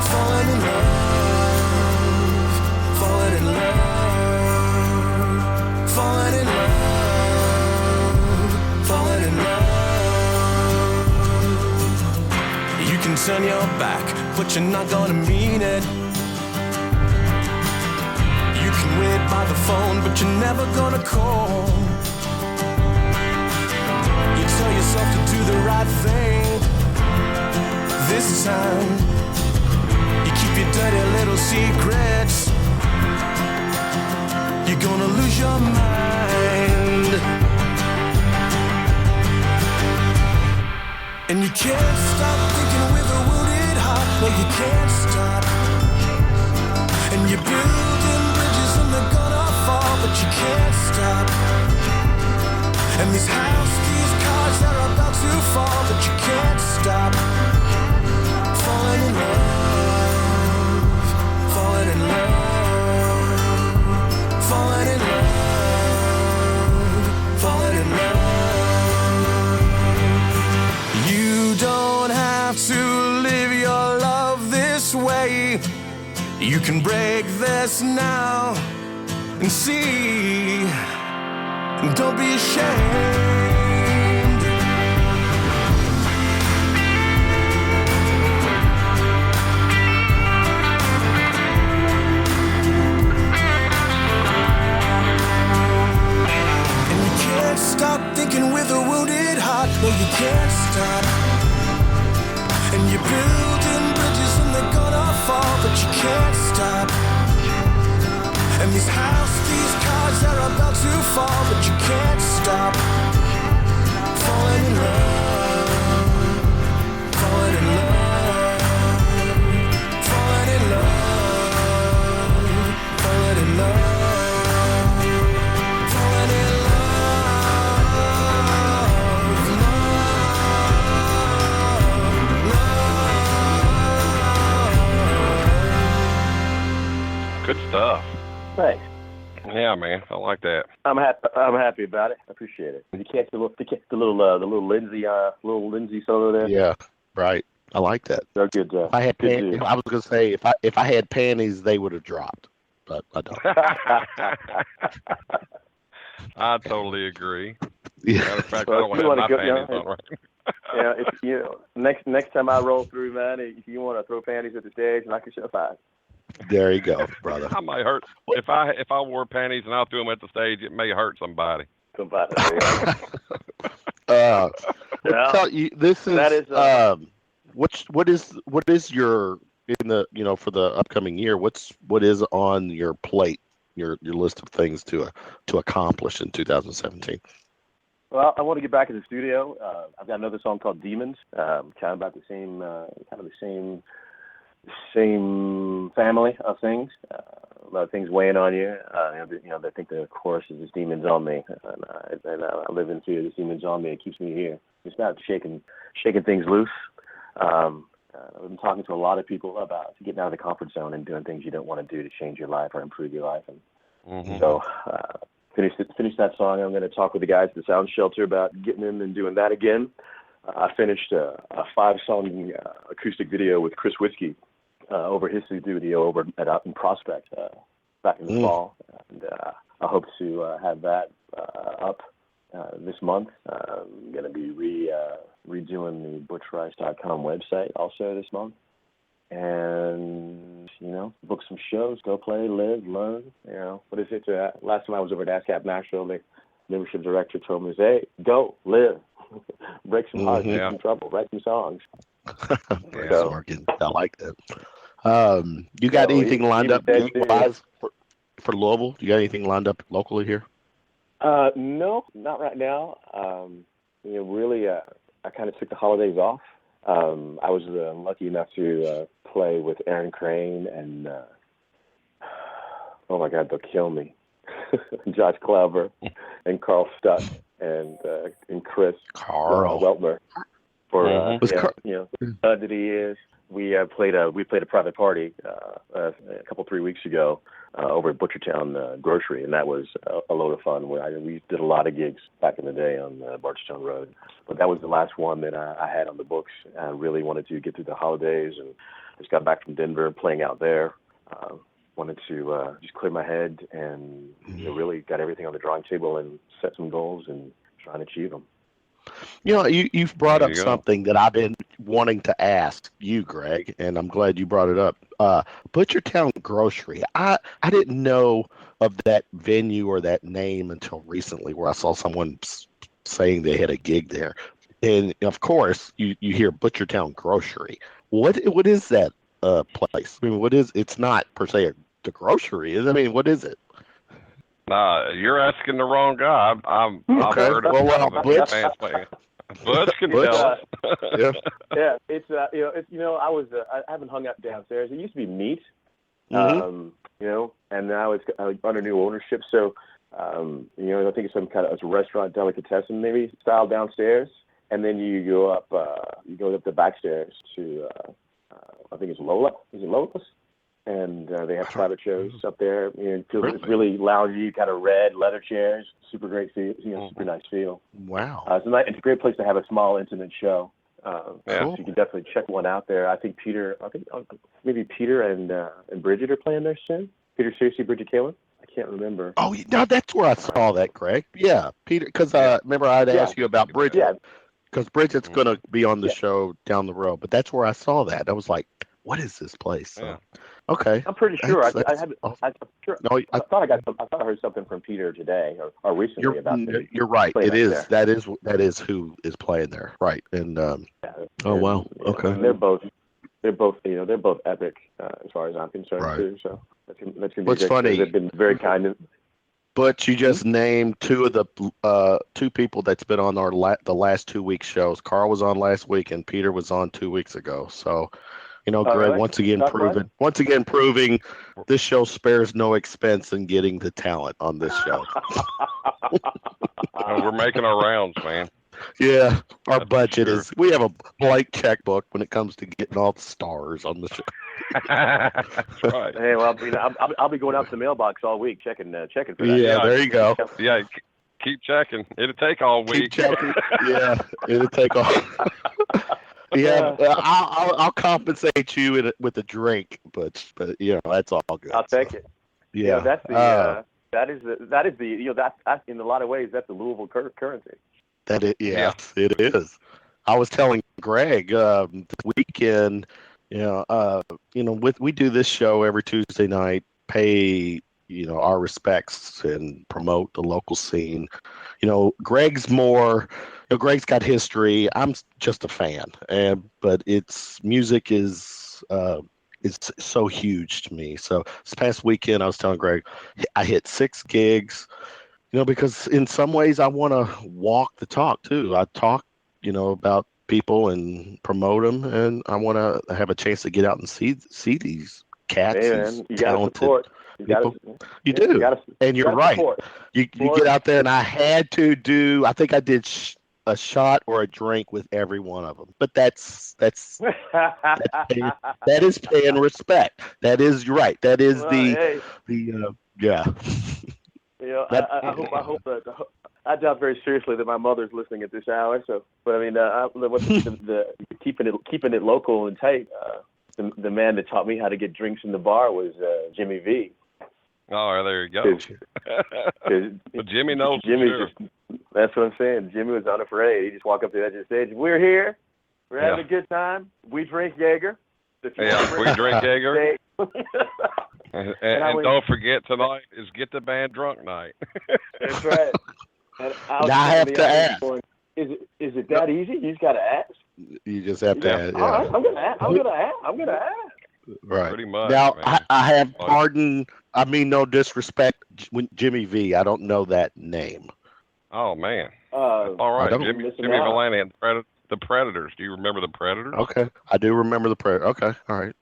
Falling in love, falling in love, falling in love, falling in love. You can turn your back, but you're not gonna mean it. You can wait by the phone, but you're never gonna call. You tell yourself to do the right thing this time. You keep your dirty little secrets. You're gonna lose your mind. And you can't stop thinking with a wounded heart. No, you can't stop. And you're building bridges and they're gonna fall, but you can't stop. And these cars, they're about to fall, but you can't stop. Falling in love, falling in love, falling in love, falling in love. You don't have to live your love this way. You can break this now and see. Don't be ashamed. And you can't stop thinking with a wounded heart. No, you can't stop. And you're building bridges and they're gonna fall, but you can't stop. And these cars, they're about to fall, but you can't stop. Falling in love, falling in love, falling in love, falling in love, falling in love. Good stuff. Thanks. Yeah, man, I like that. I'm happy about it. I appreciate it. Did you catch the little Lindsay solo there? Yeah, right. I like that. They're good. I was gonna say if I had panties, they would have dropped, but I don't. I totally agree. Yeah. Matter of fact, I don't have my panties on right. Yeah, if next time I roll through, man, if you want to throw panties at the stage, and I can show five. There you go, brother. I might hurt if I wore panties and I threw them at the stage. It may hurt somebody. Tell you, this is what is your in the for the upcoming year? What is on your plate? Your list of things to accomplish in 2017. Well, I want to get back in the studio. I've got another song called Demons. Kind of about the same family of things. A lot of things weighing on you. They think the chorus is "This demon's on me," and I live in fear. This demon's on me. It keeps me here. It's about shaking things loose. I've been talking to a lot of people about getting out of the comfort zone and doing things you don't want to do to change your life or improve your life. And so finish that song. I'm going to talk with the guys at the Sound Shelter about getting in and doing that again. I finished a 5-song acoustic video with Chris Whiskey over his studio over out in Prospect back in the fall. And I hope to have that up this month. I'm going to be redoing the butchrice.com website also this month. And, book some shows, go play, live, learn. What is it? Last time I was over at ASCAP Nashville, the membership director told me, hey, go, live, break some hearts, get some trouble, write some songs. I like that. You got anything lined up for Louisville? You got anything lined up locally here? No, not right now. Really, I kind of took the holidays off. I was lucky enough to play with Aaron Crane and, oh my God, they'll kill me, Josh Clever and Carl Stuck and Chris Weltmer for that he is. We played a private party a couple 3 weeks ago over at Butchertown Grocery, and that was a load of fun. We did a lot of gigs back in the day on Barchtown Road, but that was the last one that I had on the books. I really wanted to get through the holidays, and just got back from Denver playing out there. Wanted to just clear my head and really got everything on the drawing table and set some goals and try and achieve them. You've brought up something that I've been wanting to ask you, Greg, and I'm glad you brought it up. Butchertown Grocery. I didn't know of that venue or that name until recently, where I saw someone saying they had a gig there. And of course, you hear Butchertown Grocery. What is that place? I mean, it's not per se the grocery, is it? I mean, what is it? You're asking the wrong guy. I've heard of it. Butch can tell us. It's I haven't hung out downstairs. It used to be Meat, and now it's under new ownership. So, I think it's some kind of a restaurant delicatessen maybe style downstairs, and then you go up the back stairs to I think it's Lola. Is it Lola's? And they have private shows up there. It's really loungy, kind of red leather chairs, super great feel, super nice feel. Wow. It's a great place to have a small, intimate show. So you can definitely check one out there. I think maybe Peter and Bridget are playing there soon. Peter Searcy, Bridget Kalen. I can't remember. Oh, no, that's where I saw that, Greg. Yeah, Peter, because remember I'd asked you about Bridget. Yeah. Because Bridget's going to be on the show down the road. But that's where I saw that. I was like, what is this place? So, okay. I'm pretty sure. I thought I heard something from Peter today or recently about it. You're right. It is. That is who is playing there. Right. And oh wow. Okay. And they're both epic as far as I'm concerned too. So that's gonna be What's funny? They've been very kind. But you just named two of the two people that's been on the last 2 weeks shows. Carl was on last week and Peter was on 2 weeks ago. So. Greg, really? once again proving this show spares no expense in getting the talent on this show. We're making our rounds, man. Yeah, our budget is. We have a blank checkbook when it comes to getting all the stars on the show. That's right. Hey, well, I'll be going out to the mailbox all week checking for that. Yeah, there you go. Yeah, keep checking. It'll take all week. Keep checking. Yeah, it'll take all. Yeah, I'll compensate you with a drink, but that's all good. I'll take it. Yeah, that is that's in a lot of ways that's the Louisville currency. That it, yes, it is. I was telling Greg this weekend, we do this show every Tuesday night, pay our respects and promote the local scene. Greg's more. Greg's got history. I'm just a fan, but its music is so huge to me. So this past weekend, I was telling Greg, I hit 6 gigs. Because in some ways, I want to walk the talk too. I talk, about people and promote them, and I want to have a chance to get out and see these cats. Hey, man, you talented support. You do. And you're right. You get out there, and I had to do. I think I did a shot or a drink with every one of them. But that is paying respect. That is right. That is yeah. I hope that I doubt very seriously that my mother's listening at this hour. So, but I mean, the keeping it local and tight. The man that taught me how to get drinks in the bar was Jimmy V. Oh, there you go. But Jimmy knows. That's what I'm saying. Jimmy was unafraid. He just walked up to the edge of the stage. We're here. We're having a good time. We drink Jaeger. We drink Jaeger. And don't forget, tonight is Get the Band Drunk night. That's right. And I have to ask. Is it that easy? You just got to ask. You just have to ask. Yeah. All right, I'm gonna ask. Right. Pretty much. Now, I have pardon. I mean, no disrespect, Jimmy V. I don't know that name. Oh man. All right, Jimmy Valani and the Predators. Do you remember the Predators? Okay, I do remember the Predators. Okay, all right.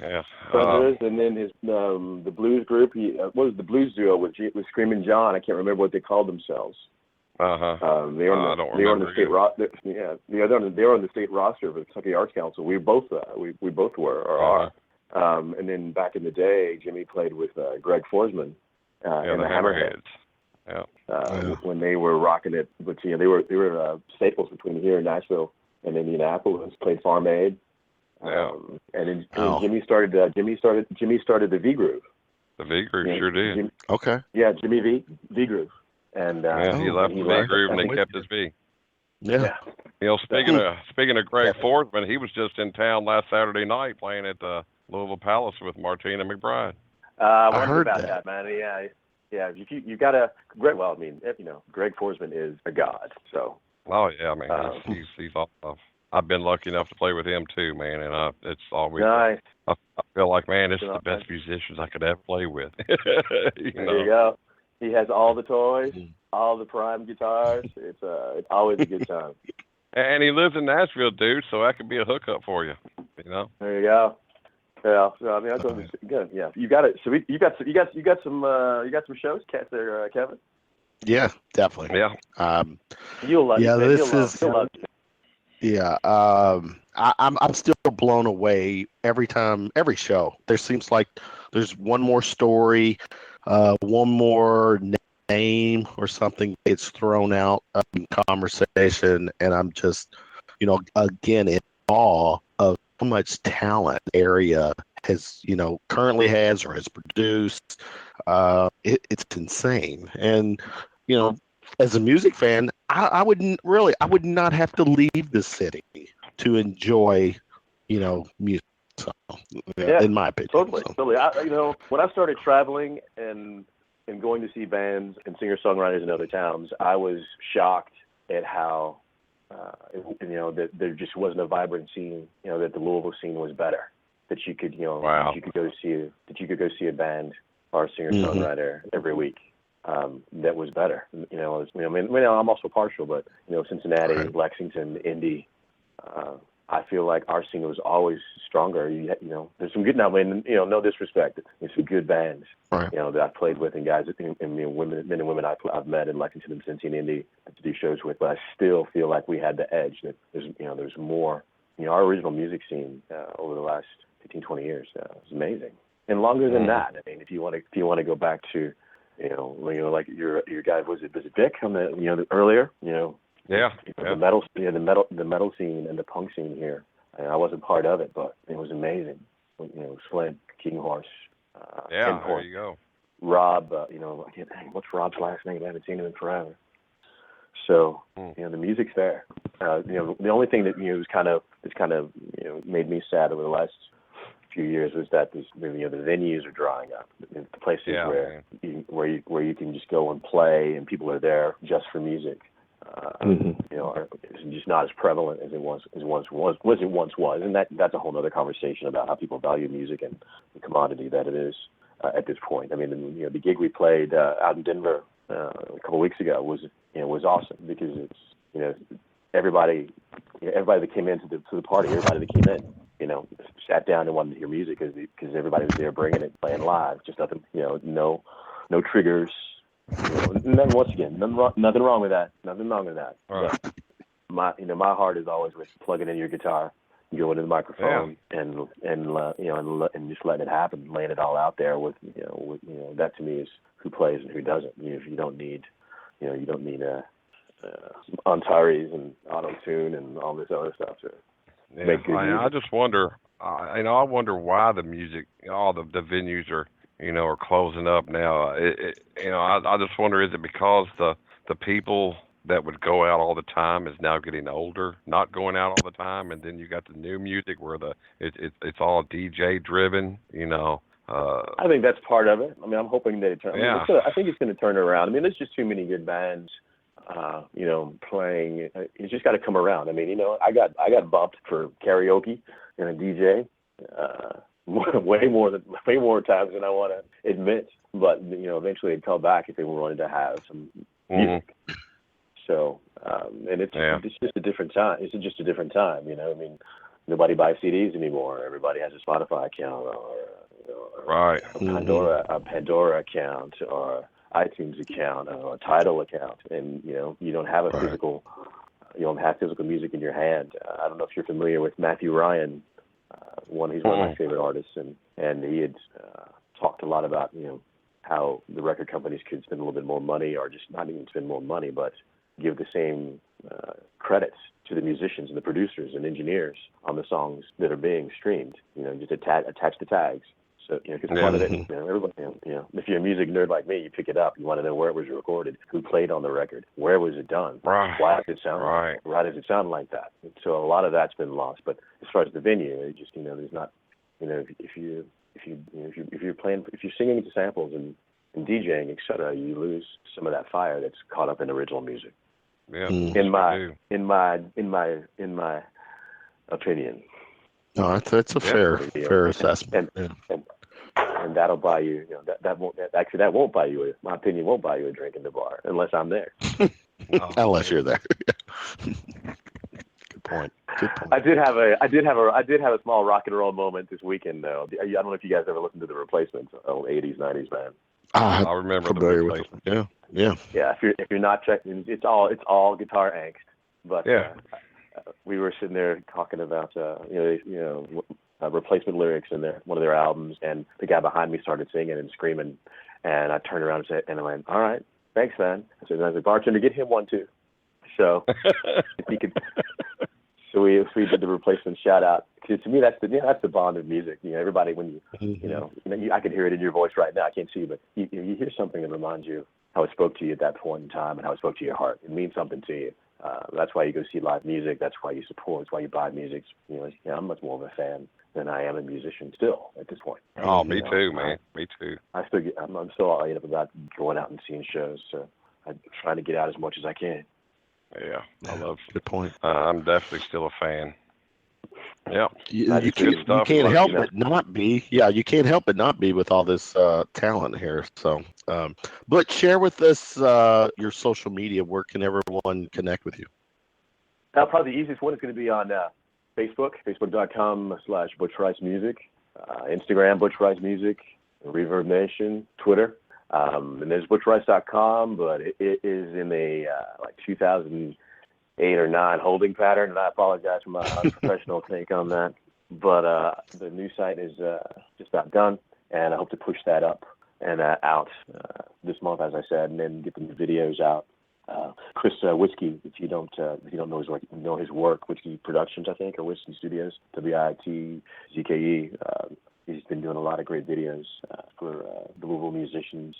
Yeah. Predators, and then his the blues group. What was the blues duo with Screamin' John? I can't remember what they called themselves. They were on the state roster. Yeah, they were on the state roster of the Kentucky Arts Council. We both were or are. And then back in the day, Jimmy played with Greg Forsman and the Hammerheads. Yeah. When they were rocking it, but they were staples between here in Nashville and Indianapolis. Played Farm Aid. And then Jimmy started the V Groove. The V Groove sure did. Okay. Yeah, Jimmy V Groove. And he left the V Groove and they kept his V. Yeah. You know, speaking of Greg Forsman, he was just in town last Saturday night playing at the Louisville Palace with Martina McBride. I heard about that, man. Yeah. You gotta Greg. Well, I mean, Greg Forsman is a god. So. Oh yeah, man. He's awesome. I've been lucky enough to play with him too, man, and it's always nice. I feel like, man, this is the best musicians I could ever play with. There you go. He has all the toys, all the prime guitars. It's always a good time. And he lives in Nashville, dude, so that could be a hookup for you. You know. There you go. Yeah. So I mean, that's good. Yeah. You got it. So you got some shows, cats there, Kevin. Yeah, definitely. Yeah. You'll love it. Yeah, You'll love it. Yeah, I'm still blown away every show. There seems like there's one more story, one more name or something gets thrown out in conversation, and I'm just, again in awe of how much talent area has, currently has or has produced. It's insane, and as a music fan, I would not have to leave the city to enjoy, music. So, in my opinion. Totally. When I started traveling and going to see bands and singer-songwriters in other towns, I was shocked at how, that there just wasn't a vibrant scene. That the Louisville scene was better. That you could, that you could go see a band or a singer-songwriter every week. That was better. I'm also partial, but Cincinnati, right. Lexington, Indy. I feel like our scene was always stronger. There's some good now. No disrespect. There's some good bands, right. That I've played with, and guys, men and women I've met in Lexington and Cincinnati, Indy to do shows with. But I still feel like we had the edge. That there's more. Our original music scene over the last 15, 20 years is amazing, and longer than that. I mean, if you want to go back to like your guy was it Dick on the earlier, the metal scene and the punk scene here. I wasn't part of it, but it was amazing. Sled, King Horse, there you go. Rob, what's Rob's last name? I haven't seen him in forever. So the music's there. The only thing that is kind of made me sad over the last few years was that the venues are drying up. The places where you can just go and play and people are there just for music. It's just not as prevalent as it once was, and that's a whole other conversation about how people value music and the commodity that it is at this point. I mean, the gig we played out in Denver a couple of weeks ago was awesome because it's everybody that came into the party, everybody that came in, sat down and wanted to hear music because everybody was there bringing it, playing live. Just nothing, no triggers. Nothing wrong with that. Nothing wrong with that. Right. my heart is always with plugging in your guitar, going to the microphone, and just letting it happen, laying it all out there with that to me is who plays and who doesn't. You don't need Antares and auto-tune and all this other stuff to make good music. I just wonder, I wonder why the music, all the venues are closing up now. I just wonder, is it because the people that would go out all the time is now getting older, not going out all the time, and then you got the new music where it's all DJ driven, I think that's part of it. I mean, I'm hoping that it turns. I think it's going to turn around. I mean, there's just too many good bands, playing. It's just got to come around. I mean, I got bumped for karaoke and a DJ, way more times than I want to admit. But eventually they'd call back if they wanted to have some music. So, and it's just a different time. It's just a different time, I mean, nobody buys CDs anymore. Everybody has a Spotify account or a Pandora account or iTunes account or a Tidal account, and you don't have a physical, you don't have physical music in your hand. I don't know if you're familiar with Matthew Ryan. He's one of my favorite artists, and he had talked a lot about how the record companies could spend a little bit more money, or just not even spend more money, but give the same credits to the musicians and the producers and engineers on the songs that are being streamed. Just attach the tags. So because part of it, everybody, if you're a music nerd like me, you pick it up. You want to know where it was recorded, who played on the record, where was it done, why does it sound why does it sound like that? And so a lot of that's been lost. But as far as the venue, it just there's not, if you're singing to samples and DJing, etc., you lose some of that fire that's caught up in original music. Yeah, in my opinion. No, that's a fair assessment. And that'll buy you. That won't buy you. My opinion won't buy you a drink in the bar unless I'm there. Unless you're there. Good point. I did have a small rock and roll moment this weekend though. I don't know if you guys ever listened to the Replacements, old 80s, 90s band. I remember familiar with it. Yeah. If you're not checking, it's all guitar angst. But we were sitting there talking about Replacement lyrics in one of their albums, and the guy behind me started singing and screaming, and I turned around and said, I went, "All right, thanks, man." I said, "Bartender, get him one too." So if he could. So we did the Replacement shout out. To me, that's the bond of music. Everybody, when I can hear it in your voice right now. I can't see you, but you hear something that reminds you how it spoke to you at that point in time and how it spoke to your heart. It means something to you. That's why you go see live music. That's why you support. That's why you buy music. I'm much more of a fan than I am a musician still at this point. Oh, me too, man. Me too. I'm still all up about going out and seeing shows. So I'm trying to get out as much as I can. Yeah, I love. Good point. I'm definitely still a fan. Yeah, you can't help but not be. Yeah, you can't help but not be with all this talent here. So, but share with us your social media. Where can everyone connect with you? Probably the easiest one is going to be on Facebook, facebook.com/Butch Rice Music, Instagram Butch Rice Music, Reverb Nation, Twitter. And there's butchrice.com, but it is in a 2008 or 9 holding pattern, and I apologize for my unprofessional take on that. But the new site is just about done, and I hope to push that up and out this month, as I said, and then get the new videos out. Chris Whiskey, if you don't know his work, Whiskey Productions, I think, or Whiskey Studios, WITZKE. He's been doing a lot of great videos for the Louisville musicians.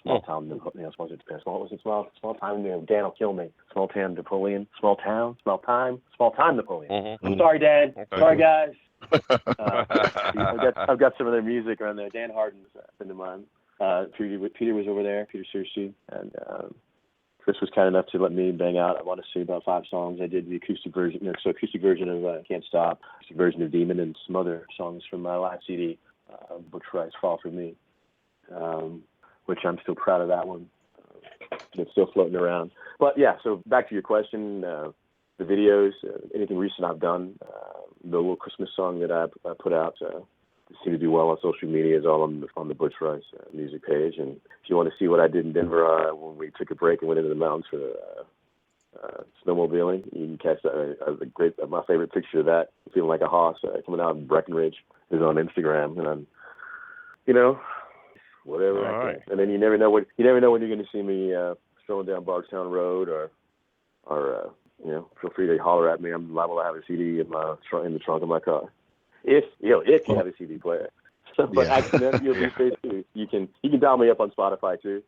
Small town, small time. Dan will kill me. Small town Napoleon. Small time Napoleon. Mm-hmm. I'm sorry, Dan. Okay. Sorry, guys. I've got some of their music around there. Dan Harden's a friend of mine. Peter was over there. Peter Searcy, and Chris was kind enough to let me bang out. I want to say about 5 songs. I did the acoustic version, acoustic version of Can't Stop, acoustic version of Demon, and some other songs from my live CD, Butch Rice, Fall For Me, which I'm still proud of that one. It's still floating around. But yeah, so back to your question, the videos, anything recent I've done, the little Christmas song that I put out, seem to do well on social media, is all on the Butch Rice music page. And if you want to see what I did in Denver when we took a break and went into the mountains for snowmobiling. You can catch my favorite picture of that, feeling like a hoss, coming out in Breckenridge, is on Instagram, and I'm, whatever I can. Right. And then you never know when you're going to see me strolling down Bardstown Road, or feel free to holler at me. I'm liable to have a CD in the trunk of my car, if you have a CD player. But you'll be safe too. You can dial me up on Spotify too.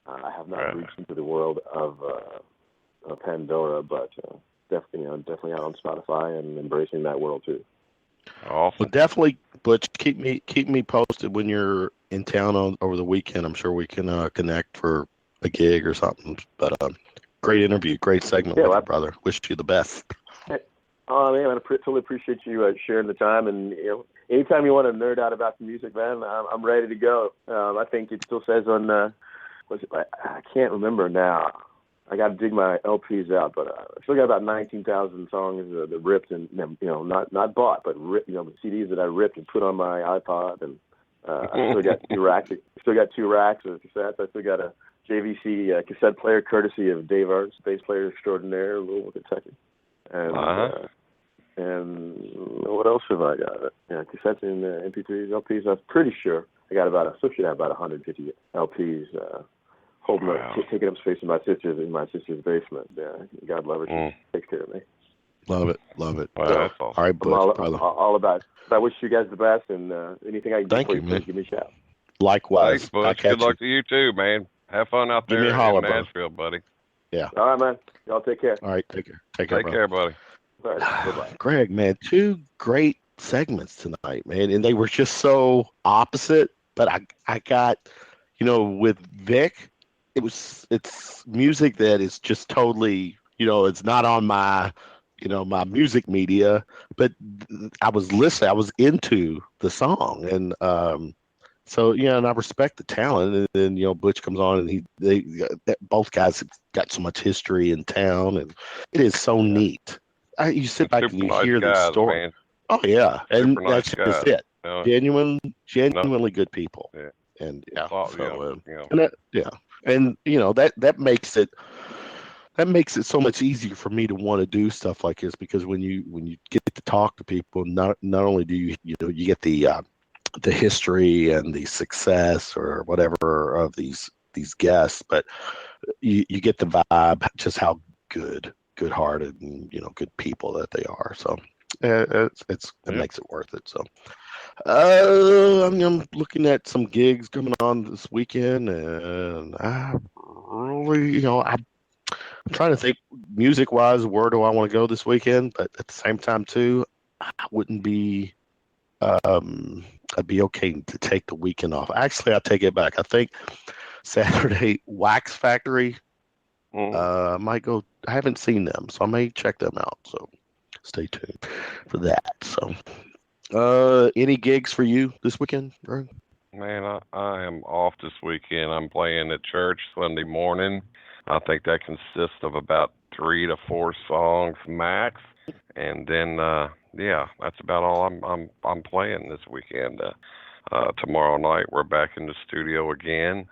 I have not reached into the world of Pandora, but definitely out on Spotify and embracing that world too. Awesome. Well, definitely, Butch, keep me posted when you're in town over the weekend. I'm sure we can connect for a gig or something. But great interview, great segment, with you, brother. Wish you the best. Oh man, I totally appreciate you sharing the time, and anytime you want to nerd out about the music, man, I'm ready to go. I think it still says on I can't remember now. I got to dig my LPs out, but I still got about 19,000 songs that ripped and not bought, but ripped, CDs that I ripped and put on my iPod, and I still got 2 racks. Of cassettes. I still got a JVC cassette player, courtesy of Dave Arts, bass player extraordinaire, Louisville, Kentucky. And what else have I got? Cassettes and MP3s, LPs. I'm pretty sure I got I still should have about 150 LPs taking up space in my sister's basement. Yeah, God love her. She takes care of me. Love it. Wow, so, that's awesome. All right, Butch, brother. All about it. I wish you guys the best, and anything I can do for you, please give me a shout. Likewise. Thanks, Butch. Good luck to you too, man. Have fun out there in Nashville, buddy. Yeah. All right, man. Y'all take care. All right, take care. Take care, buddy. All right, bye-bye. Greg, man, 2 great segments tonight, man, and they were just so opposite. But I got, with Vic, it's music that is just totally, it's not on my, my music media, but I was listening, I was into the song, and so and I respect the talent. And then Butch comes on, and both guys have got so much history in town, and it is so neat. You sit back and you hear the story. Man. Oh yeah, and that's just it. Genuinely good people. Yeah. And that makes it so much easier for me to want to do stuff like this, because when you get to talk to people, not only do you get the history and the success or whatever of these guests, but you get the vibe, just how good-hearted and good people that they are. So it makes it worth it. So I'm looking at some gigs coming on this weekend, and I really, I'm trying to think music-wise, where do I want to go this weekend? But at the same time too, I wouldn't be I'd be okay to take the weekend off. Actually, I'll take it back. I think Saturday, Wax Factory. I might go. I haven't seen them, so I may check them out. So stay tuned for that. So, any gigs for you this weekend, Greg? Man, I am off this weekend. I'm playing at church Sunday morning. I think that consists of about 3 to 4 songs max, and then that's about all I'm playing this weekend. Tomorrow night we're back in the studio again.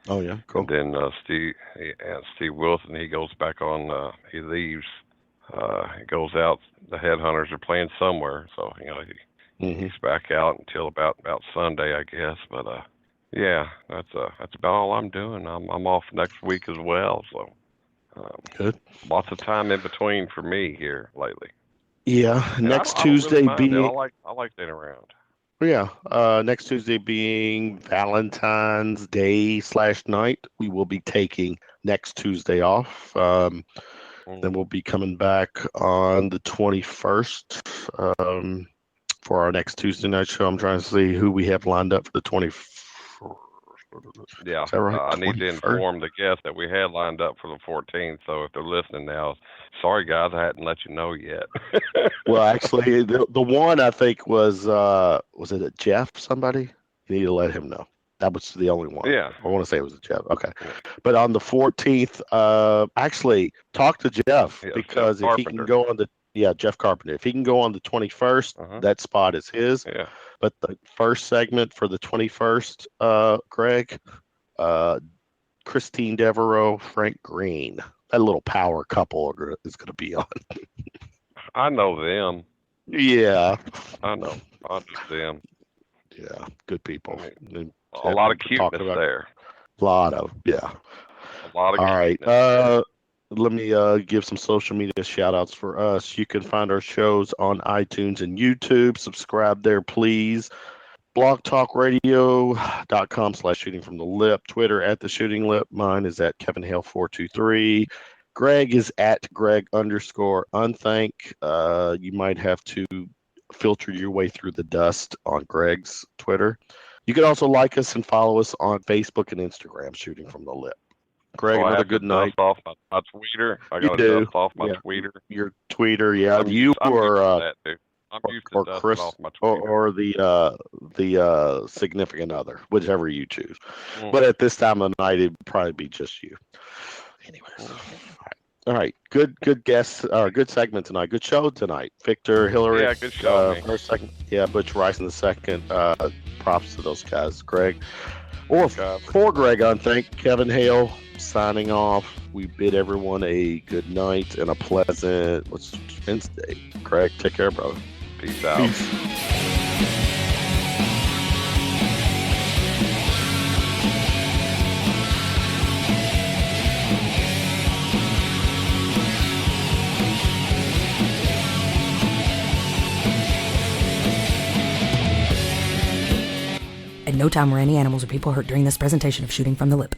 Oh yeah, cool. And then Steve Wilson, he goes back on. He leaves. He goes out. The Headhunters are playing somewhere, so he's back out until about Sunday, I guess. But that's about all I'm doing. I'm off next week as well, so good. Lots of time in between for me here lately. Yeah, next Tuesday being. I like staying around. Yeah, next Tuesday being Valentine's Day /night. We will be taking next Tuesday off. Then we'll be coming back on the 21st for our next Tuesday night show. I'm trying to see who we have lined up for the 21st. Yeah, is that right? I need to inform the guests that we had lined up for the 14th. So if they're listening now, sorry guys, I hadn't let you know yet. Well, actually, the one I think was it a Jeff? Somebody? You need to let him know. That was the only one. Yeah, I want to say it was a Jeff. Okay, but on the 14th, actually talk to Jeff, because Jeff if he can go on the Jeff Carpenter, if he can go on the 21st, that spot is his. Yeah. But the first segment for the 21st, Greg, Christine Devereaux, Frank Green. that little power couple is going to be on. I know them. Yeah. I know them. Yeah, good people. A lot of cuteness there. A lot of. All right. Let me give some social media shout outs for us. You can find our shows on iTunes and YouTube. Subscribe there, please. blogtalkradio.com/shooting from the lip. Twitter at the shooting lip. Mine is at Kevin Hale 423. Greg is at Greg_Unthank. You might have to filter your way through the dust on Greg's Twitter. You can also like us and follow us on Facebook and Instagram, Shooting from the Lip. Greg, another good night. Off my tweeter. I got to dust off my tweeter. Your tweeter, yeah. I'm used to Chris off my tweeter. or the significant other, whichever you choose. But at this time of night, it'd probably be just you. Anyways. All right, good guests, good segment tonight. Good show tonight. Victor, Hillerich. Yeah, good show. First, second, Butch Rice in the second. Props to those guys, Greg. Or for Greg Unthank, Kevin Hale signing off. We bid everyone a good night and a pleasant Wednesday. Greg, take care, brother. Peace out. Peace. At no time were any animals or people hurt during this presentation of Shooting from the Lip.